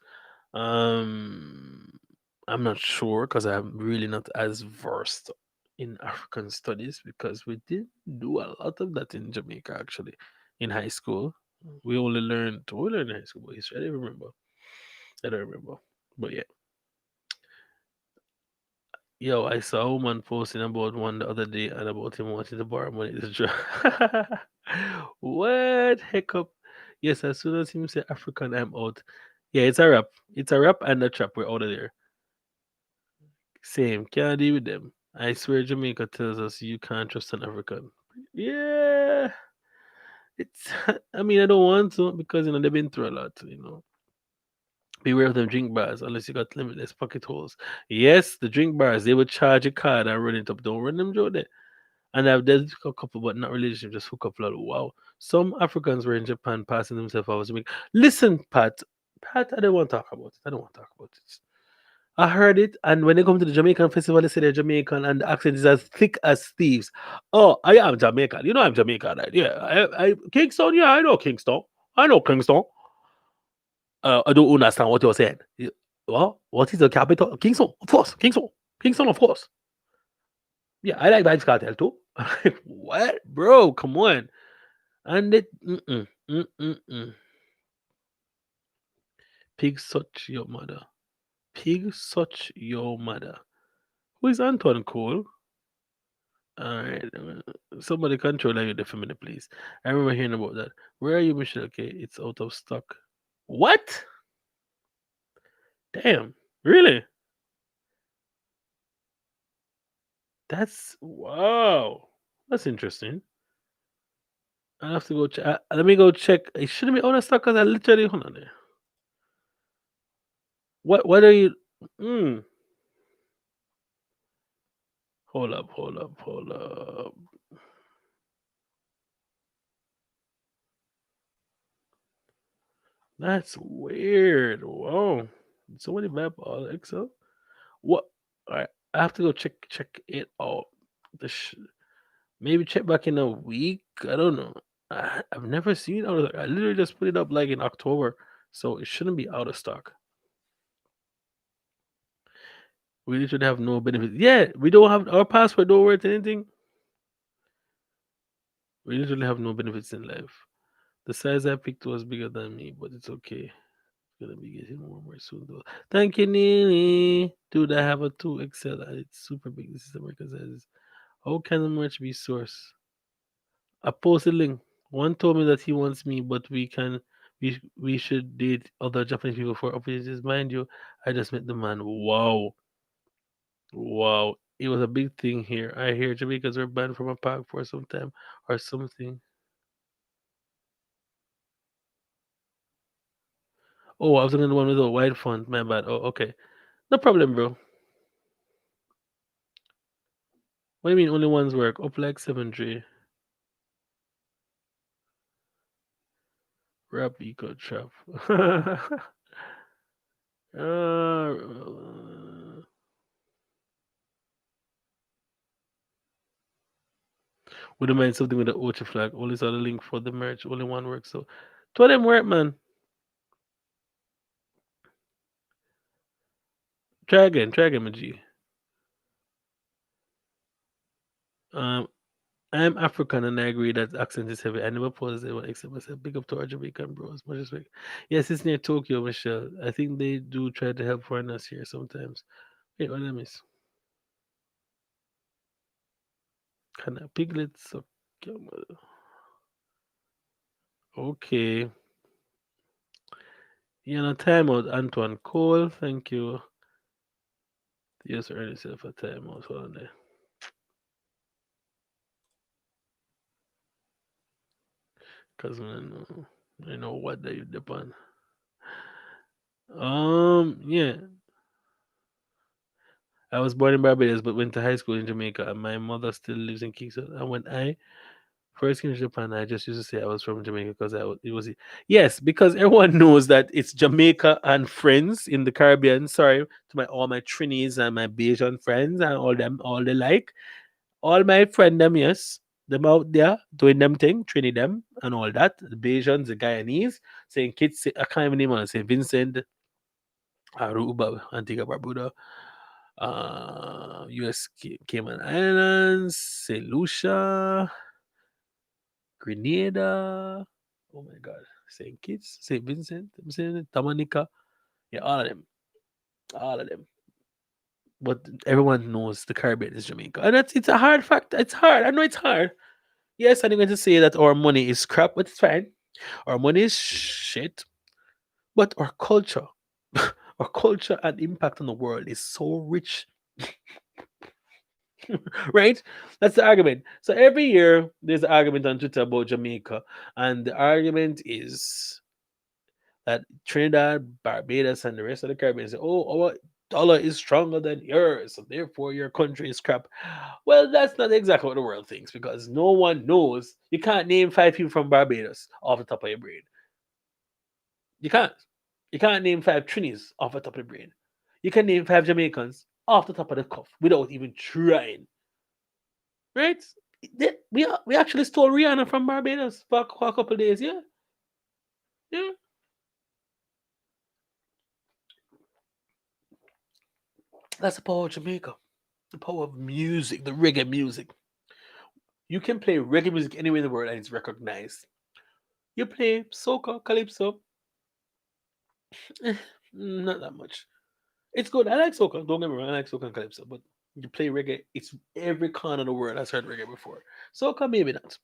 Um, I'm not sure because I'm really not as versed in African studies because we did do a lot of that in Jamaica actually in high school. We learned in high school history. I don't remember. I don't remember. But yeah. Yo, I saw a woman posting about one the other day and about him wanting to borrow money to drive. What heck up? Yes, as soon as him say African, I'm out. Yeah, it's a wrap. It's a wrap and a trap. We're out of there. Same. Can't deal with them. I swear Jamaica tells us you can't trust an African. Yeah. It's I mean I don't want to because they've been through a lot. Beware of them drink bars unless you got limitless pocket holes. Yes, the drink bars, they would charge a card and run it up. Don't run them, Joe. There. And I've done a couple, but not relationship, just hook up. Lot. Wow. Some Africans were in Japan passing themselves out. Listen, Pat, I don't want to talk about it. I don't want to talk about it. I heard it, and when they come to the Jamaican festival, they say they're Jamaican, and the accent is as thick as thieves. Oh, I am Jamaican. You know I'm Jamaican, right? Yeah, I Kingston. Yeah, I know Kingston. I know Kingston. I don't understand what you're saying. Well, what is the capital? Kingston, of course. Kingston, of course. Yeah, I like Vibes Cartel too. What, bro? Come on. And it, mm-mm, mm-mm, mm. Pig such your mother. Pig such your mother. Who is Antoine Cole? All right. Somebody control you for minute, please. I remember hearing about that. Where are you, Michelle? Okay, it's out of stock. What? Damn. Really? That's wow. That's interesting. I have to go check. Let me go check. It shouldn't be out of stock because I literally hold on there. What are you? Mm, hold up, hold up, hold up. That's weird. Whoa. Somebody map all Excel. What? All right. I have to go check it out. The maybe check back in a week. I don't know. I've never seen it out of. I literally just put it up like in October, so it shouldn't be out of stock. We literally have no benefits. Yeah, we don't have our passport. Don't worth anything. We literally have no benefits in life. The size I picked was bigger than me, but it's okay. Gonna be getting warmer soon though. Thank you, Neely. Dude, I have a 2XL and it's super big. This is American sizes. How can the merch be sourced? I posted link. One told me that he wants me, but we should date other Japanese people for opportunities. Mind you, I just met the man. Wow. Wow. It was a big thing here. I hear Jamaicans were banned from a park for some time or something. Oh, I was looking at the one with the white font. My bad. Oh, okay. No problem, bro. What do you mean only one's work? Up like 7J. Rap eco trap. uh, would have mind something with the Ocha flag. Only saw the link for the merch. Only one work. So, two of them work, man. Try again, my G. Um, I'm African and I agree that accent is heavy. I never pause anyone except myself. Big up to our Jamaican bros. Much respect. Yes, it's near Tokyo, Michelle. I think they do try to help foreigners here sometimes. Wait, what I miss? Can I piglets? Okay. You know, timeout, Antoine Cole. Thank you. Yes, earn yourself a timeout. Hold on there. Because I know what they depend. Yeah. I was born in Barbados but went to high school in Jamaica and my mother still lives in Kingston. And when I first came to Japan, I just used to say I was from Jamaica because it was yes, because everyone knows that it's Jamaica and friends in the Caribbean. Sorry to my all my Trinis and my Bayesian friends and all them, all they like. All my friend them, yes, them out there doing them thing, training them and all that. The Bajans, the Guyanese, saying kids, I can't even name one. Say Vincent, Aruba, Antigua Barbuda, US Cayman Islands, Saint Lucia, Grenada. Oh my God, Saint Kitts, Saint Vincent, I'm saying it, Dominica. Yeah, all of them. But everyone knows the Caribbean is Jamaica, and it's a hard fact. It's hard. I know it's hard. Yes, I'm going to say that our money is crap, but it's fine. Our money is shit, but our culture, our culture and impact on the world is so rich, right? That's the argument. So every year there's an argument on Twitter about Jamaica, and the argument is that Trinidad, Barbados, and the rest of the Caribbean say, "Oh, our dollar is stronger than yours, so therefore your country is crap." Well, that's not exactly what the world thinks because no one knows. You can't name five people from Barbados off the top of your brain. You can't. You can't name five Trinis off the top of the brain. You can name five Jamaicans off the top of the cuff without even trying. Right? We actually stole Rihanna from Barbados for a couple of days. Yeah, yeah. That's the power of Jamaica. The power of music, the reggae music. You can play reggae music anywhere in the world and it's recognized. You play soca, calypso, eh, not that much. It's good. I like soca. Don't get me wrong. I like soca and calypso, but you play reggae. It's every corner of the world has heard reggae before. Soca maybe not.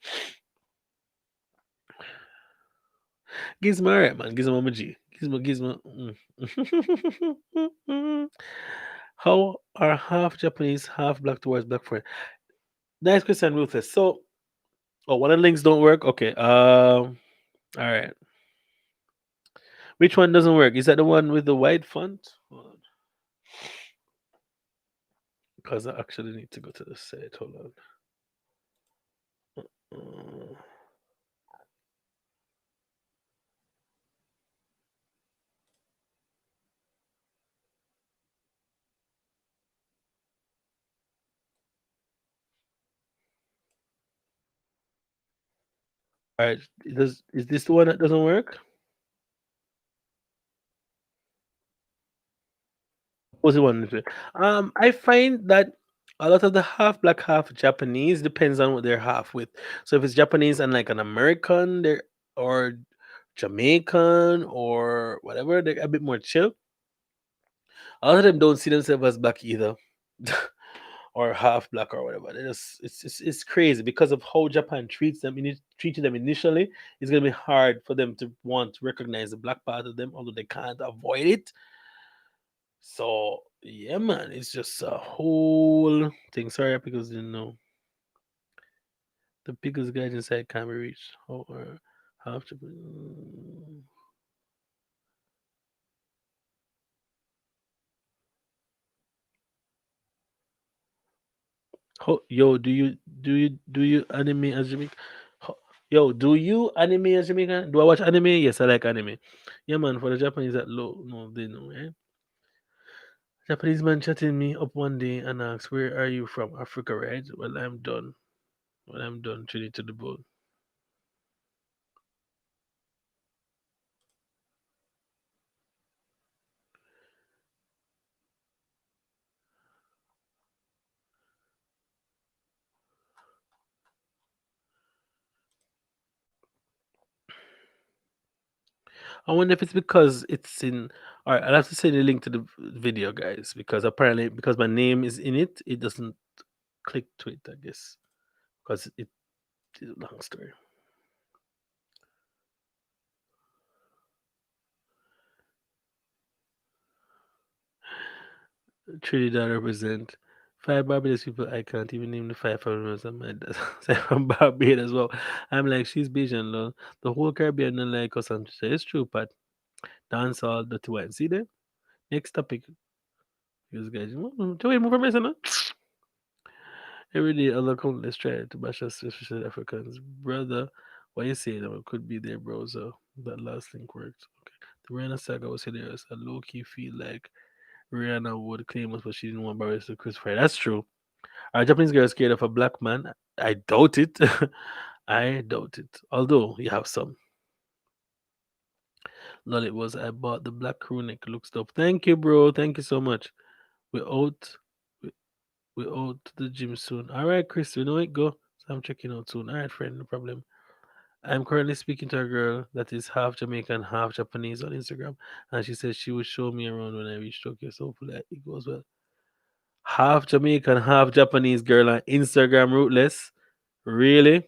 Gizmo, alright, man. Gizmo, my G. Gizmo, Gizmo. How are half Japanese, half black towards black friend? Nice question, Ruthless. So, oh, one of the links don't work. Okay. All right. Which one doesn't work? Is that the one with the white font? Hold on, because I actually need to go to the site. Hold on. All right. Is this the one that doesn't work? Was the one? I find that a lot of the half black, half Japanese depends on what they're half with. So if it's Japanese and like an American, they're or Jamaican or whatever, they're a bit more chill. A lot of them don't see themselves as black either, or half black or whatever. They just it's crazy because of how Japan treated them initially. It's gonna be hard for them to want to recognize the black part of them, although they can't avoid it. So yeah, man, it's just a whole thing. Sorry, because the biggest guy inside can't be reached. Or half to. Yo, do you anime as Jamaican? Yo, do you anime as Jamaican? Do I watch anime? Yes, I like anime. Yeah, man. For the Japanese that low, no, they know. Eh? Japanese man chatting me up one day and asks, "Where are you from? Africa, right?" Well, I'm done. Well, I'm done. Turning to the boat. I wonder if it's because it's in. All right, I'll have to send a link to the video, guys, because apparently, because my name is in it, it doesn't click to it. I guess because it's a long story. Trinidad represent five Barbados people. I can't even name the five foreigners. I'm like, from Barbados as well. I'm like, she's Bajan, lol. The whole Caribbean don't like us. And she said, it's true, Pat. Dance all the two. See there? Next topic. These guys, do we move from here, no? Every day, other countless try to bash us, especially Africans. Brother, what you saying? It could be their browser. That last link worked. Okay. The Rihanna saga was hilarious. I low key feel like Rihanna would claim us, but she didn't want Barbados to crucify. That's true. Are Japanese girls scared of a black man? I doubt it. I doubt it. Although you have some. Lol, it was I bought the black crew neck look stuff. Thank you, bro. Thank you so much. We out. We, we out to the gym soon. All right, Chris. You know it. Go. So I'm checking out soon. All right, friend. No problem. I'm currently speaking to a girl that is half Jamaican, half Japanese on Instagram, and she says she will show me around when I reach Tokyo. So hopefully it goes well. Half Jamaican, half Japanese girl on Instagram, rootless. Really?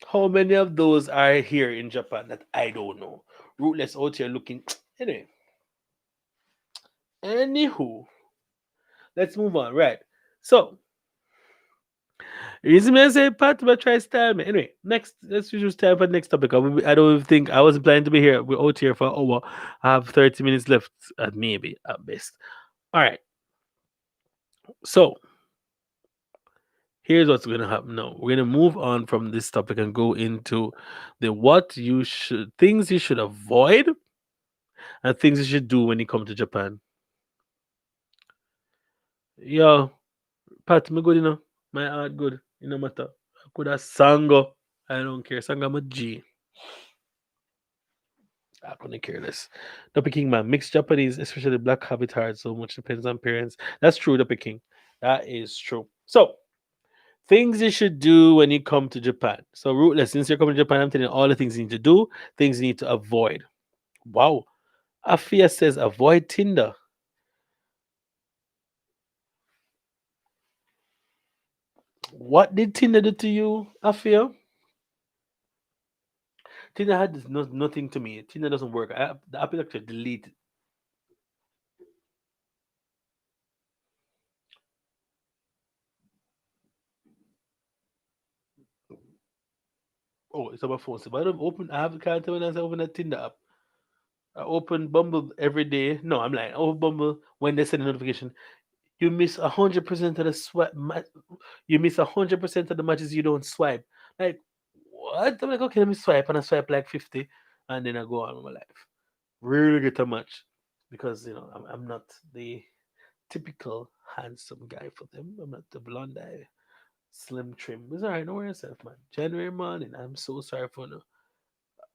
How many of those are here in Japan that I don't know? Rootless out here looking. Anyway, anywho, let's move on. Right. So, reason me I say Pat, but try style me. Anyway, next, let's just time for the next topic. I don't even think I wasn't planning to be here. We're out here for an hour. I have 30 minutes left, maybe at best. All right. So, here's what's going to happen now. We're going to move on from this topic and go into the what you should, things you should avoid and things you should do when you come to Japan. Yo, Pat, me good, My heart good. It no matter. I could have sango. I don't care. Sango, I'm a G. I couldn't care less. The Peking man, mixed Japanese, especially black habit hard so much depends on parents. That's true, the Peking. That is true. So Things you should do when you come to Japan. So, Rootless, since you're coming to Japan, I'm telling you all the things you need to do, things you need to avoid. Wow. Afia says avoid Tinder. What did Tinder do to you, Afia? Tinder had this nothing to me. Tinder doesn't work. The app is actually deleted. Oh, it's on my phone. So if I don't open, I have the character when I open that Tinder app. I open Bumble every day. No, I'm like, I open Bumble when they send a notification. You miss 100% of the swipe. You miss 100% of the matches you don't swipe. Like, what? I'm like, okay, let me swipe. And I swipe like 50. And then I go on with my life. Really get a match. Because, I'm not the typical handsome guy for them. I'm not the blonde eye, slim trim. It's all right. Don't worry yourself, man. January morning. I'm so sorry for no.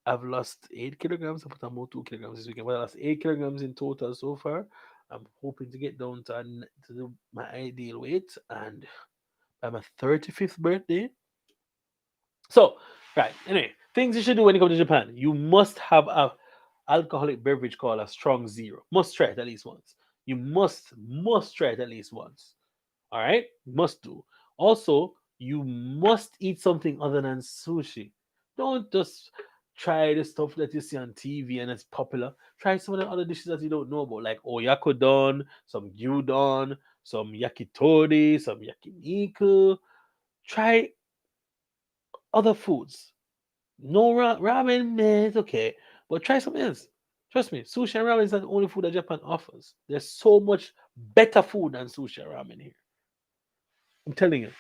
I've lost 8 kilograms. I put on more 2 kilograms this weekend, but I lost 8 kilograms in total so far. I'm hoping to get down my ideal weight, and by my 35th birthday. So, right. Anyway, things you should do when you come to Japan. You must have a alcoholic beverage called a strong zero. Must try it at least once. You must try it at least once. All right, must do. Also, you must eat something other than sushi. Don't just try the stuff that you see on TV and it's popular. Try some of the other dishes that you don't know about, like oyakodon, some gyudon, some yakitori, some yakiniku. Try other foods. No ramen, man, it's okay, but try something else. Trust me, sushi and ramen is not the only food that Japan offers. There's so much better food than sushi and ramen here. I'm telling you.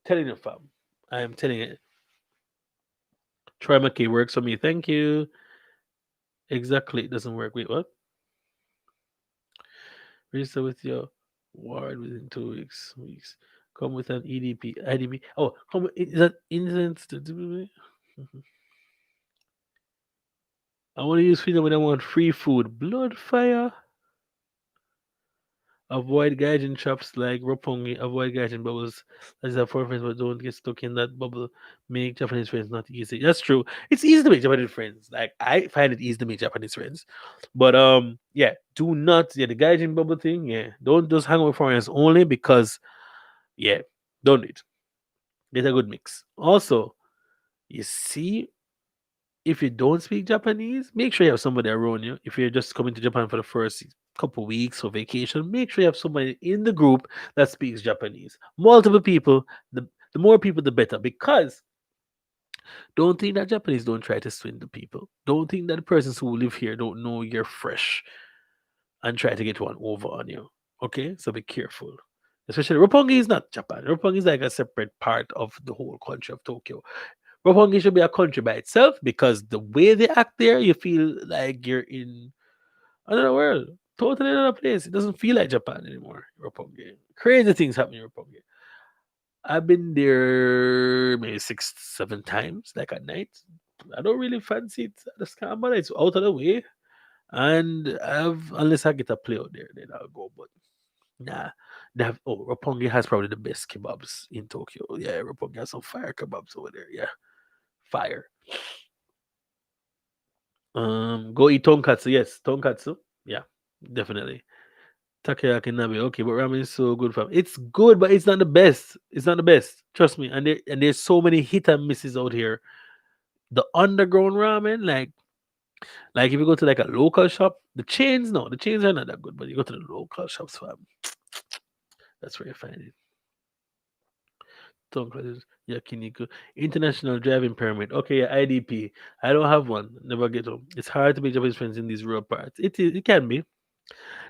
Telling you, fam. I am telling you. Try McKay works for me. Thank you. Exactly. It doesn't work. Wait, what? Register with your ward within 2 weeks. Weeks. Come with an EDP. IDP. Oh, come with, is that incident? I want to use freedom when I want free food. Blood fire. Avoid gaijin traps like roppongi. Avoid gaijin bubbles. That's a for friends, but don't get stuck in that bubble. Make Japanese friends not easy. That's true. It's easy to make Japanese friends. Like I find it easy to make Japanese friends. But yeah, do not the gaijin bubble thing. Yeah, don't just hang out with foreigners only because yeah, don't do it. Get a good mix. Also, you see if you don't speak Japanese, make sure you have somebody around you. If you're just coming to Japan for the first couple weeks for vacation, make sure you have somebody in the group that speaks Japanese. Multiple people, the more people, the better. Because don't think that Japanese don't try to swindle people. Don't think that the persons who live here don't know you're fresh and try to get one over on you. Okay, so be careful. Especially Roppongi is not Japan. Roppongi is like a separate part of the whole country of Tokyo. Roppongi should be a country by itself because the way they act there, you feel like you're in another world, totally another place. It doesn't feel like Japan anymore. Roppongi, crazy things happen in Roppongi. I've been there maybe 6, 7 times, like at night. I don't really fancy it. The scammer, it's out of the way, and I've unless I get a play out there, then I'll go. But nah, they have. Oh, Roppongi has probably the best kebabs in Tokyo. Yeah, Roppongi has some fire kebabs over there. Yeah, fire. Go eat tonkatsu. Yes, tonkatsu. Yeah, definitely. Takoyaki nabe. Okay, but ramen is so good, fam. It's good, but it's not the best. It's not the best. Trust me. And there's so many hit and misses out here. The underground ramen, like if you go to like a local shop, the chains are not that good. But you go to the local shops, fam. That's where you find it. Tonkatsu, yakiniku, international driving permit. Okay, yeah, IDP. I don't have one. Never get home. It's hard to make Japanese friends in these rural parts. It is. It can be.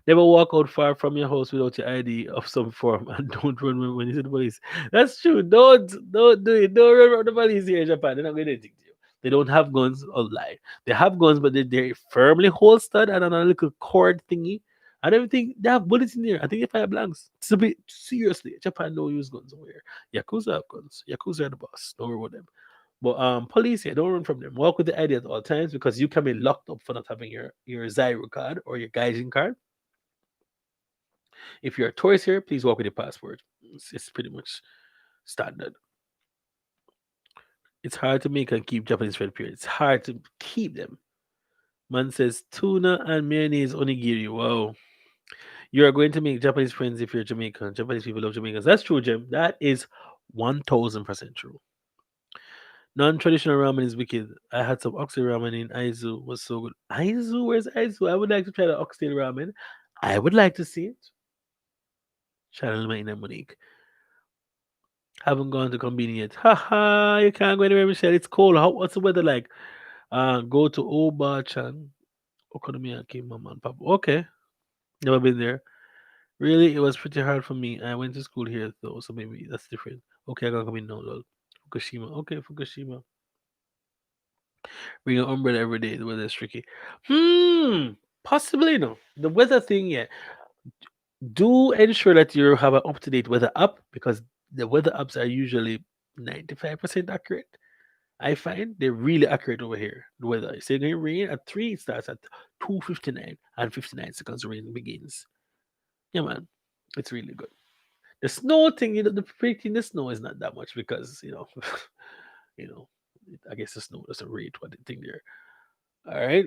Never walk out far from your house without your ID of some form, and don't run when you see the police. That's true. Don't do it. Don't run from the police here in Japan. They're not going to anything to you. They don't have guns. Oh, lie. They have guns, but they're firmly holstered and on a little cord thingy. And everything. They have bullets in there. I think they fire blanks. It's a bit seriously. Japan don't use guns over here. Yakuza have guns. Yakuza are the boss. Don't worry about them. But police, yeah, don't run from them. Walk with the ID at all times because you can be locked up for not having your Zairo card or your Gaijin card. If you're a tourist here, please walk with your passport. It's pretty much. standard. It's hard to make and keep Japanese friend period. It's hard to keep them. Man says tuna and mayonnaise onigiri. Wow. You are going to make Japanese friends if you're Jamaican. Japanese people love Jamaicans. That's true, Jim. That is 1000% true. Non-traditional ramen is wicked. I had some oxtail ramen in Aizu. Was so good. Aizu? Where's Aizu? I would like to try the oxtail ramen. I would like to see it. Channel my inner Monique. Haven't gone to convenience yet. Haha, you can't go anywhere, Michelle. It's cold. What's the weather like? Go to Obachan. Okonomiyaki, mom and papa. Okay. Never been there. Really, it was pretty hard for me. I went to school here though, so maybe that's different. Okay, I gotta come in now, lol. Fukushima. Okay, Fukushima. Bring an umbrella every day. The weather is tricky. Possibly no. The weather thing, yeah. Do ensure that you have an up to date weather app because the weather apps are usually 95% accurate. I find they're really accurate over here. The weather. Say going to rain at 3, it starts at 2:59 and 59 seconds rain begins. Yeah, man. It's really good. The snow thing, the predicting the snow is not that much because, you know, I guess the snow doesn't rate what they think there. All right.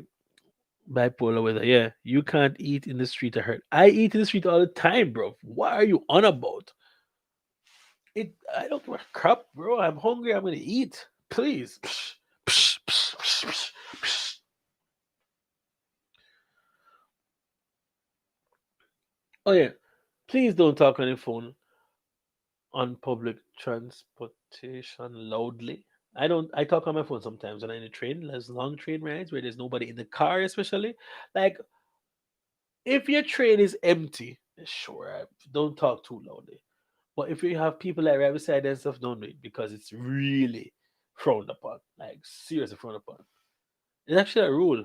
Bipolar weather. Yeah. You can't eat in the street. I heard. I eat in the street all the time, bro. What are you on about? I don't give a crap, bro. I'm hungry. I'm gonna eat. Please. Psh, psh, psh, psh, psh, psh. Oh yeah. Please don't talk on your phone on public transportation loudly. I don't. I talk on my phone sometimes when I'm in a train. There's long train rides where there's nobody in the car, especially. Like if your train is empty, sure, don't talk too loudly. But if you have people like right beside and stuff, don't do it because it's really frowned upon. Like seriously frowned upon. It's actually a rule.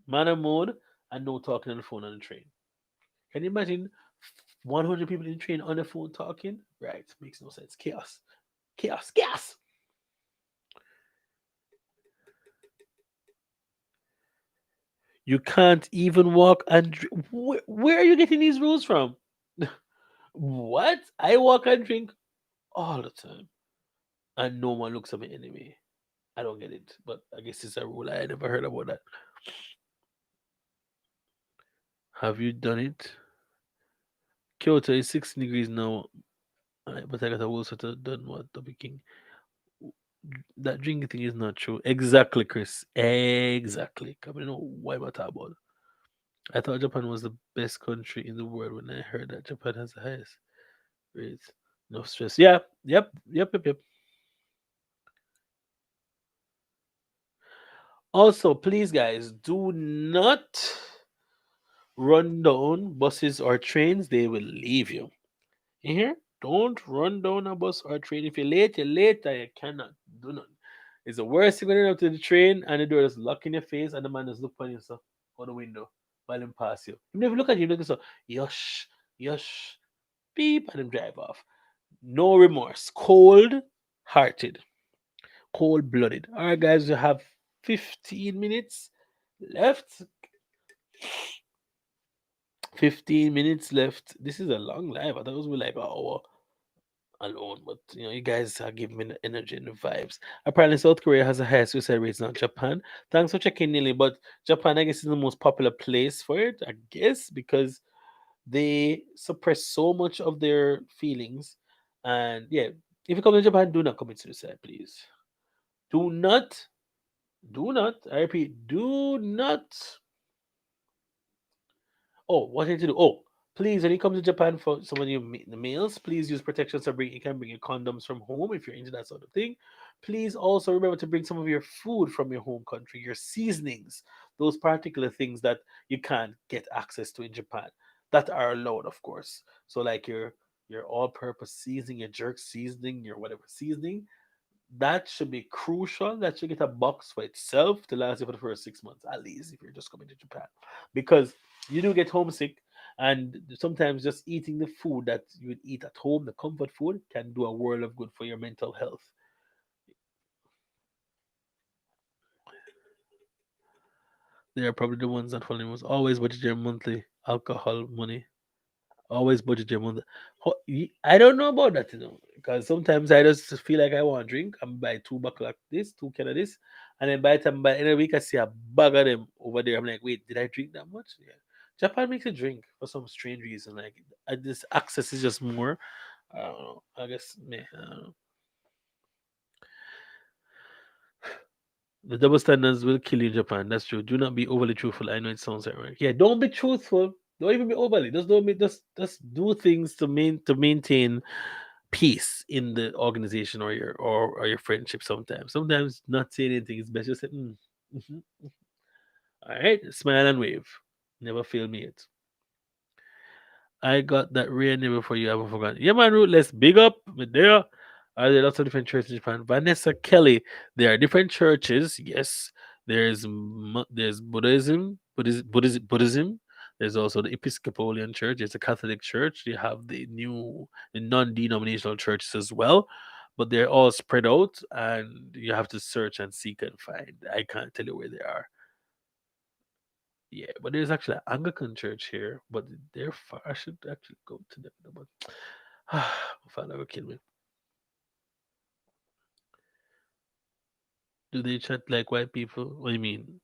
Manner mode and no talking on the phone on the train. Can you imagine 100 people in the train on the phone talking? Right, makes no sense. Chaos. Chaos. Chaos. You can't even walk and where are you getting these rules from? What? I walk and drink all the time, and no one looks at me anyway. I don't get it, but I guess it's a rule. I never heard about that. Have you done it? Kyoto is 16 degrees now, but I got a wool sweater done. What the king? That drinking thing is not true. Exactly, Chris. Exactly. I don't know why am I talking about. I thought Japan was the best country in the world when I heard that Japan has the highest rates. No stress. Yeah. Yep. Yep. Yep. Yep. Also, please, guys, do not run down buses or trains. They will leave you. You hear? Don't run down a bus or train. If you're late, you're late. And you cannot do nothing. It's the worst thing when you're up to the train and the door is locked in your face and the man just look on you so out the window while him pass you. He never look at you, look so, yush, yush, beep, and him drive off. No remorse. Cold hearted. Cold blooded. Alright guys, we have 15 minutes left. 15 minutes left. This is a long live. I thought it was like an hour alone, but you guys are giving me the energy and the vibes. Apparently, South Korea has a higher suicide rate than Japan. Thanks for checking, Nearly. But Japan, I guess, is the most popular place for it, I guess, because they suppress so much of their feelings. And yeah, if you come to Japan, do not commit suicide, please. Do not, do not, I repeat, do not. Oh, what did you do? Oh, please, when you come to Japan for some of your the meals, please use protection. So you can bring your condoms from home if you're into that sort of thing. Please also remember to bring some of your food from your home country, your seasonings, those particular things that you can't get access to in Japan that are allowed, of course. So like your all-purpose seasoning, your jerk seasoning, your whatever seasoning, that should be crucial. That should get a box for itself to last you for the first 6 months, at least, if you're just coming to Japan. Because you do get homesick, and sometimes just eating the food that you would eat at home, the comfort food, can do a world of good for your mental health. They are probably the ones that follow was always budget their monthly alcohol money. Always budget your money. I don't know about that, because sometimes I just feel like I want to drink. I'm buy two buckle of this, two can of this, and then by the time by the end of the week I see a bag of them over there. I'm like, wait, did I drink that much? Yeah. Japan makes you drink for some strange reason. Like this access is just more. I don't know. I guess meh, I don't know. The double standards will kill you in Japan. That's true. Do not be overly truthful. I know it sounds ironic. Yeah, don't be truthful. Don't even be overly. Just don't be just do things to maintain peace in the organization or your friendship sometimes. Sometimes not saying anything is best. Just say, mhm. All right, smile and wave. Never fail me yet. I got that rare name for you. I haven't forgotten. Yeah, man, Rootless. Big up. But there are there lots of different churches in Japan. Vanessa Kelly. There are different churches. Yes, there's Buddhism. There's also the Episcopalian Church. There's a Catholic Church. You have the non-denominational churches as well, but they're all spread out, and you have to search and seek and find. I can't tell you where they are. Yeah, but there's actually an Anglican church here, but they're far. I should actually go to them. But my father will kill me. Do they chat like white people? What do you mean?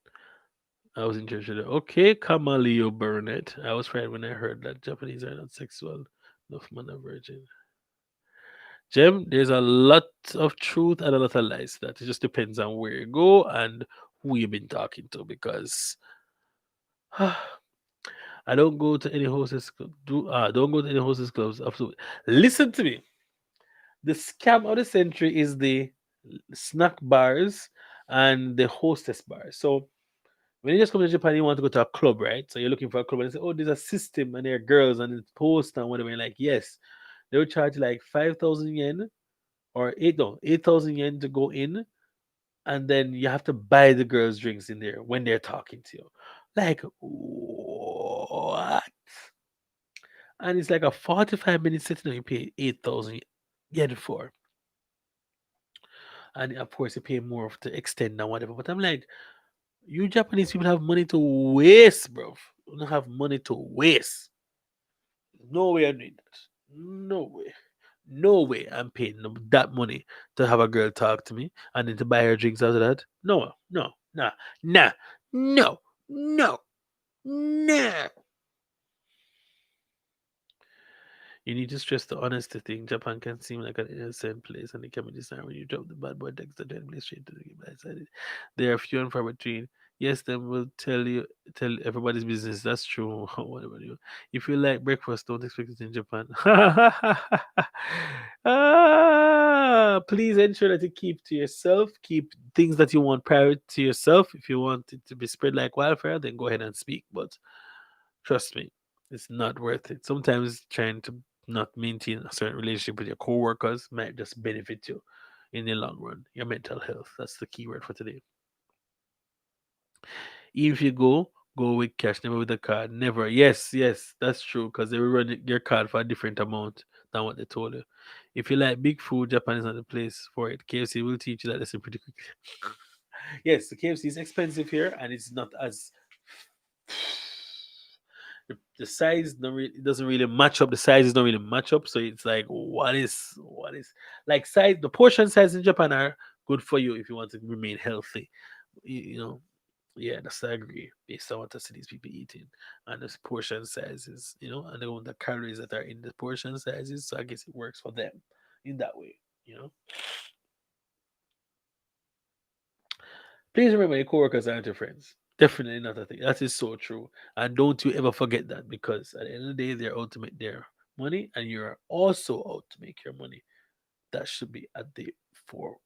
I was in church today. Okay, Kamalio Burnett. I was frightened when I heard that Japanese are not sexual. Enough man are virgin. Jem, there's a lot of truth and a lot of lies. That it just depends on where you go and who you've been talking to. Because I don't go to any hostess club. Don't go to any hostess clubs. Absolutely. Listen to me. The scam of the century is the snack bars and the hostess bars. So when you just come to Japan, you want to go to a club, right? So you're looking for a club and they say, oh, there's a system and there are girls and it's post and whatever. You're like, yes. They will charge like 5,000 yen or 8,000 yen to go in. And then you have to buy the girls drinks in there when they're talking to you. Like, what? And it's like a 45-minute sitting and you pay 8,000 yen for. And of course, you pay more to extend and whatever. But I'm like, you Japanese people have money to waste, bro. You don't have money to waste. No way I'm doing that. No way. No way I'm paying that money to have a girl talk to me and then to buy her drinks after that. No, no, nah, nah, no, no, nah. You need to stress the honesty thing. Japan can seem like an innocent place, and it can be discerned when you drop the bad boy text and then play straight to the game. They are few and far between. Yes, them will tell everybody's business. That's true. Whatever you. If you like breakfast, don't expect it in Japan. Please ensure that you keep to yourself. Keep things that you want private to yourself. If you want it to be spread like wildfire, then go ahead and speak. But trust me, it's not worth it. Sometimes trying to not maintain a certain relationship with your coworkers might just benefit you in the long run. Your mental health. That's the key word for today. Even if you go with cash, never with a card. Never. Yes, yes, that's true. Because they will run your card for a different amount than what they told you. If you like big food, Japan is not the place for it. KFC will teach you that lesson pretty quickly. Yes, the KFC is expensive here and it's not as the size don't really, it doesn't really match up. The sizes don't really match up. So it's like what is like size the portion size in Japan are good for you if you want to remain healthy. You know, yeah, that's I agree. Based on what I see these people eating and the portion sizes, and the calories that are in the portion sizes. So I guess it works for them in that way, you know. Please remember your coworkers aren't your friends. Definitely not a thing. That is so true. And don't you ever forget that because at the end of the day, they're out to make their money and you're also out to make your money. That should be at the four,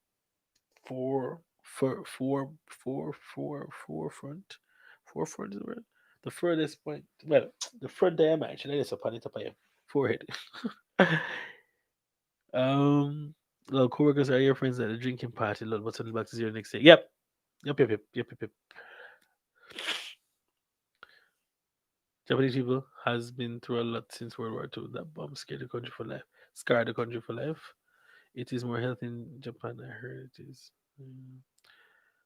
forefront. Forefront is the word. The furthest point. Well, the front diameter actually is upon the top of your forehead. Well, coworkers are your friends at a drinking party. Lord, what's on the back to zero next day? Yep. Yep. Japanese people has been through a lot since World War II. That bomb scared the country for life. Scarred the country for life. It is more healthy in Japan. I heard it is.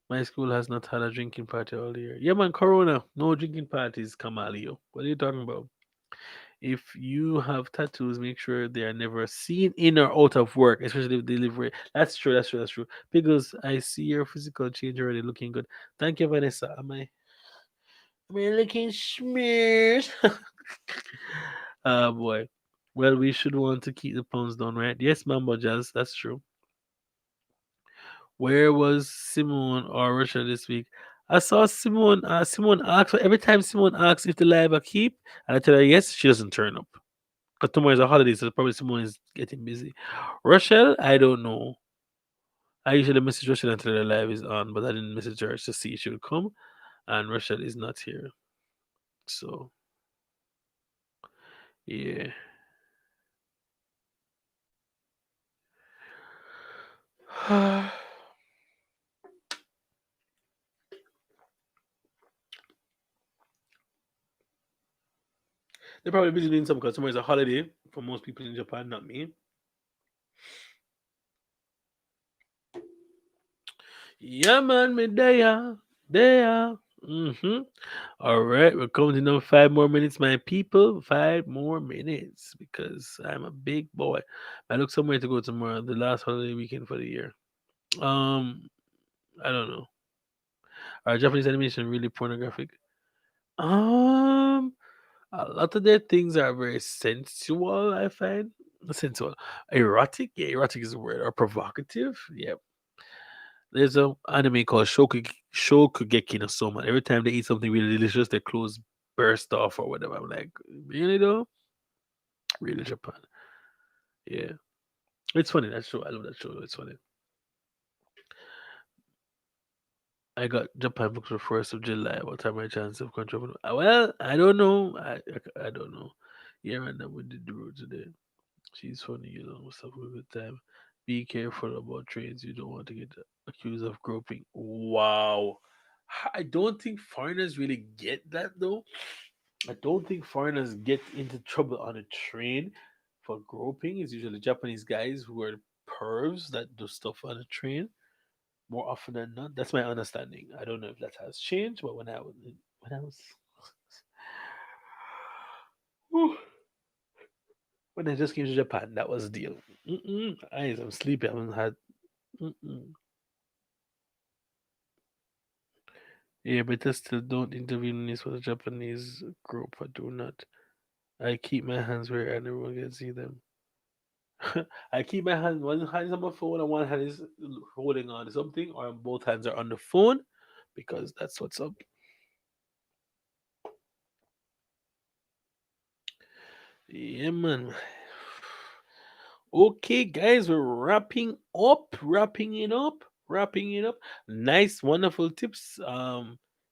My school has not had a drinking party all year. Yeah, man, Corona. No drinking parties, Kamalio. What are you talking about? If you have tattoos, make sure they are never seen in or out of work, especially if they live. That's true. That's true. That's true. Because I see your physical change already, looking good. Thank you, Vanessa. Am I looking smooth? Boy. Well, we should want to keep the pounds down, right? Yes, Mambo Jazz. That's true. Where was Simone or Russia this week? I saw Simone. Simone asked every time Simone asks if the live are keep, and I tell her yes, she doesn't turn up. Because tomorrow is a holiday, so probably Simone is getting busy. Rochelle, I don't know. I usually message Rochelle until the live is on, but I didn't message her to see if she would come, and Rochelle is not here. So yeah. They're probably busy doing something because tomorrow is a holiday for most people in Japan, not me. Yeah, man, me there, there. Mm-hmm. All right, we're counting down 5 more minutes, my people. 5 more minutes because I'm a big boy. I look somewhere to go tomorrow, the last holiday weekend for the year. Um, I don't know. Are Japanese animation really pornographic? Um, a lot of their things are very sensual. I find sensual, erotic. Yeah, erotic is the word. Or provocative. Yeah, there's a anime called Shokugeki no Soma. Every time they eat something really delicious, their clothes burst off or whatever. I'm like, really though? Really Japan? Yeah, it's funny. That show, I love that show. It's funny. I got Japan booked for 1st of July. What are my chances of control? Well, I don't know. I don't know. Yeah, and then we did the road today. She's funny, you know. Must have a good time. Be careful about trains. You don't want to get accused of groping. Wow. I don't think foreigners really get that though. I don't think foreigners get into trouble on a train for groping. It's usually Japanese guys who are pervs that do stuff on a train more often than not. That's my understanding. I don't know if that has changed, but whew, when I just came to Japan, that was the deal. Eyes, I'm sleepy. I haven't had. Mm-mm. Yeah, but I still don't intervene in this for the Japanese group. I do not. I keep my hands where anyone can see them. I keep my hand, one hand is on my phone and one hand is holding on to something, or both hands are on the phone because that's what's up. Yeah, man. Okay, guys, we're wrapping it up. Nice, wonderful tips.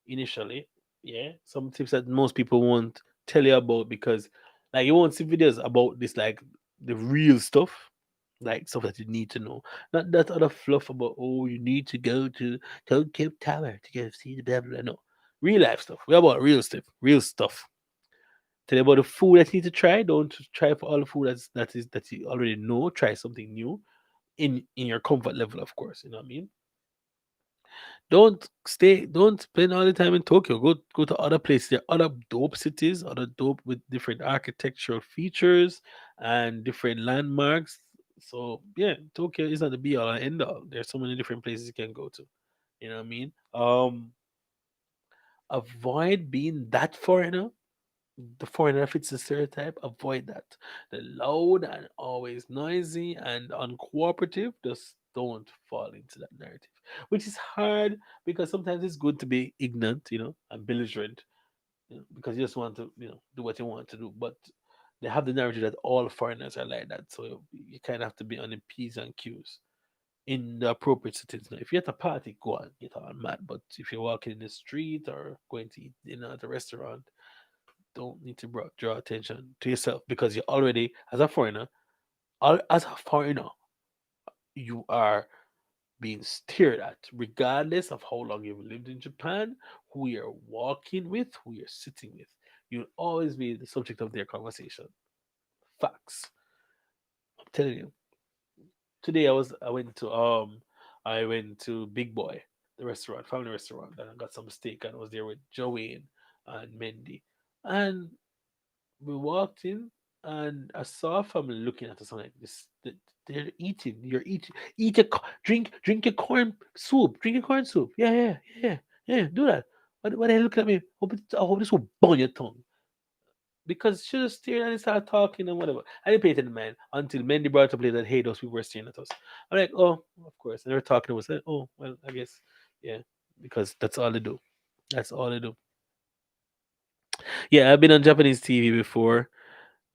Initially, yeah, some tips that most people won't tell you about because, like, you won't see videos about this, like the real stuff, like stuff that you need to know. Not that other fluff about you need to go to Tokyo Tower to go see the blah blah. Blah. No, real life stuff. We're about real stuff, real stuff. Tell you about the food that you need to try. Don't try for all the food that you already know. Try something new in your comfort level, of course. You know what I mean? Don't spend all the time in Tokyo. Go to other places. There are other dope cities, other dope with different architectural features and different landmarks. So yeah, Tokyo is not the be all and end all. There's so many different places you can go to. You know what I mean? Avoid being that foreigner, the foreigner fits the stereotype, avoid that. The loud and always noisy and uncooperative, just don't fall into that narrative. Which is hard because sometimes it's good to be ignorant, and belligerent, because you just want to, do what you want to do. But they have the narrative that all foreigners are like that. So you kind of have to be on the P's and Q's in the appropriate settings. Now, if you're at a party, go on, get on mad. But if you're walking in the street or going to eat dinner at a restaurant, don't need to draw attention to yourself because you're already, as a foreigner, you are being stared at, regardless of how long you've lived in Japan, who you're walking with, who you're sitting with. You'll always be the subject of their conversation. Facts. I'm telling you. Today I went to Big Boy, the restaurant, family restaurant, and I got some steak and I was there with Joanne and Mendy. And We walked in and I saw a family looking at us. I'm like, this, they're eating. You're eating. Drink your corn soup. Drink your corn soup. Yeah, yeah, yeah, yeah. Do that. Why they looking at me? I hope this will burn your tongue. Because she just stared and started talking and whatever. I didn't pay attention, man, until Mendy brought up later that, hey, those people were staring at us. I'm like, oh, of course. And they were talking to us. Like, oh, well, I guess, yeah, because that's all they do. That's all they do. Yeah, I've been on Japanese TV before.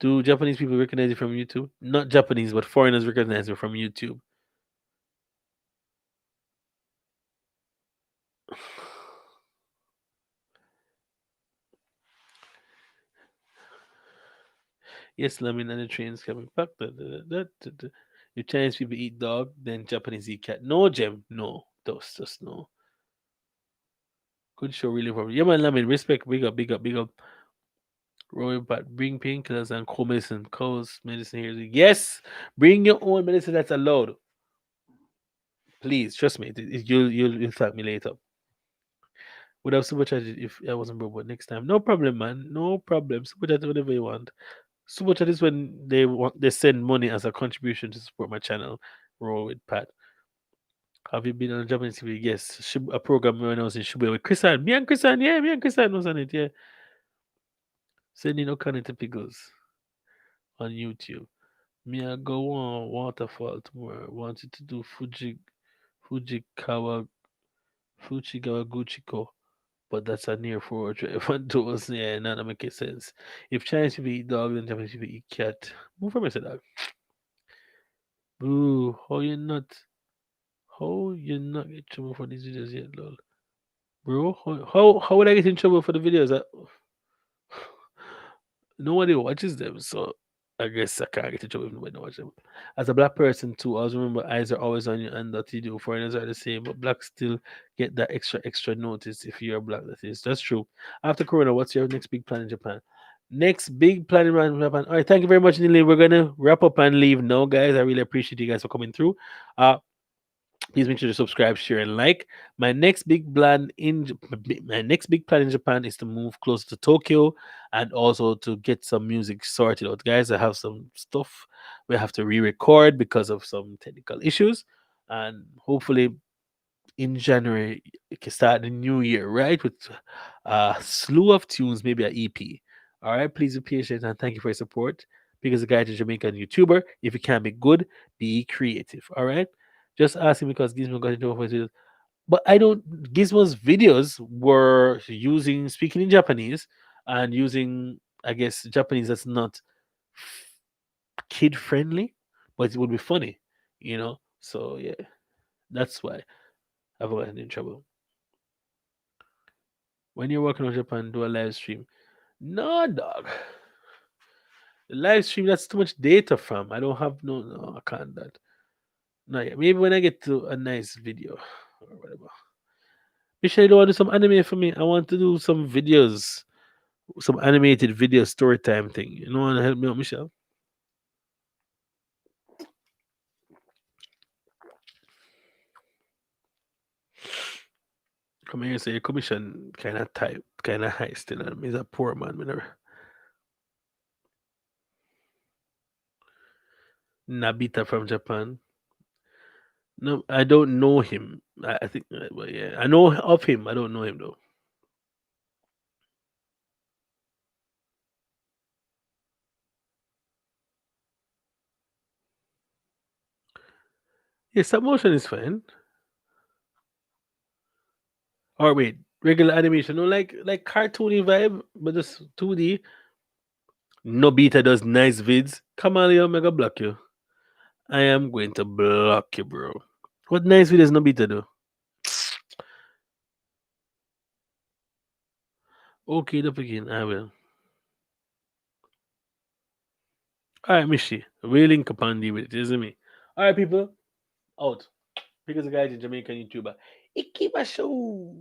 Do Japanese people recognize you from YouTube? Not Japanese, but foreigners recognize you from YouTube. Yes, lemon and the train's coming back. If Chinese people eat dog, then Japanese eat cat. No, Gem. No. Those just no. Good show, really. From yeah, man, lemon. Respect. Big up, big up, big up. Roy, but bring painkillers and cold medicine. Cold medicine here. Yes, bring your own medicine that's allowed. Please, trust me. You'll thank me later. Would have supercharged it if I wasn't broke, but next time. No problem, man. No problem. Supercharge whatever you want. Superchat is when they send money as a contribution to support my channel. Roll with Pat. Have you been on a Japanese TV? Yes, a program when I was in Shibuya with Chrisan. Me and Chrisan, yeah, me and Chrisan was on it, yeah. Sending Okane to Pickles on YouTube. Me I go on waterfall tomorrow. Wanted to do Fujikawa Fujigawa Guchiko, but that's a near forward drive. One to us, yeah, none of make sense. If Chinese people eat dog, then Japanese people eat cat. Move from I said dog. Boo, how you not get trouble for these videos yet, lol? Bro, how would I get in trouble for the videos? Nobody watches them, so I guess I can't get in trouble if nobody watches them. As a black person too, I always remember eyes are always on you and that you do. Foreigners are the same, but blacks still get that extra notice if you're black. That's true. After Corona, what's your next big plan in Japan? Next big plan in Japan. All right, thank you very much, Nili. We're gonna wrap up and leave now, guys. I really appreciate you guys for coming through. Uh, Please make sure to subscribe, share, and like. My next big plan in Japan is to move closer to Tokyo and also to get some music sorted out, guys. I have some stuff we have to re-record because of some technical issues, and hopefully in January it can start the new year right with a slew of tunes, maybe an EP. All right, please be patient and thank you for your support. Because the guy is a Jamaican YouTuber. If you can't be good, be creative. All right. Just asking because Gizmo got into his videos. But I don't. Gizmo's videos were using speaking in Japanese and using, I guess, Japanese that's not kid friendly, but it would be funny, you know. So yeah, that's why I've gotten in trouble. When you're working on Japan, do a live stream. No, dog. The live stream that's too much data, fam. I don't have no. I can't that. No, yeah. Maybe when I get to a nice video or whatever. Michelle, you don't want to do some anime for me? I want to do some videos, some animated video story time thing. You know, want to help me out, Michelle? Come here, say your commission kind of tight, kind of high still. And he's a poor man, whenever. Nabita from Japan. No, I don't know him. I think, but yeah, I know of him. I don't know him though. Yeah, stop motion is fine. Or wait, regular animation, no, like cartoony vibe, but just 2D. Nobita does nice vids. Come on, yo, mega block you. I am going to block you, bro. What nice videos Nobita do? Okay, the begin. I will. Alright, Mishi. We link upon the with it, isn't me? Alright, people. Out. Because the guy's a Jamaican YouTuber. Ikiba show.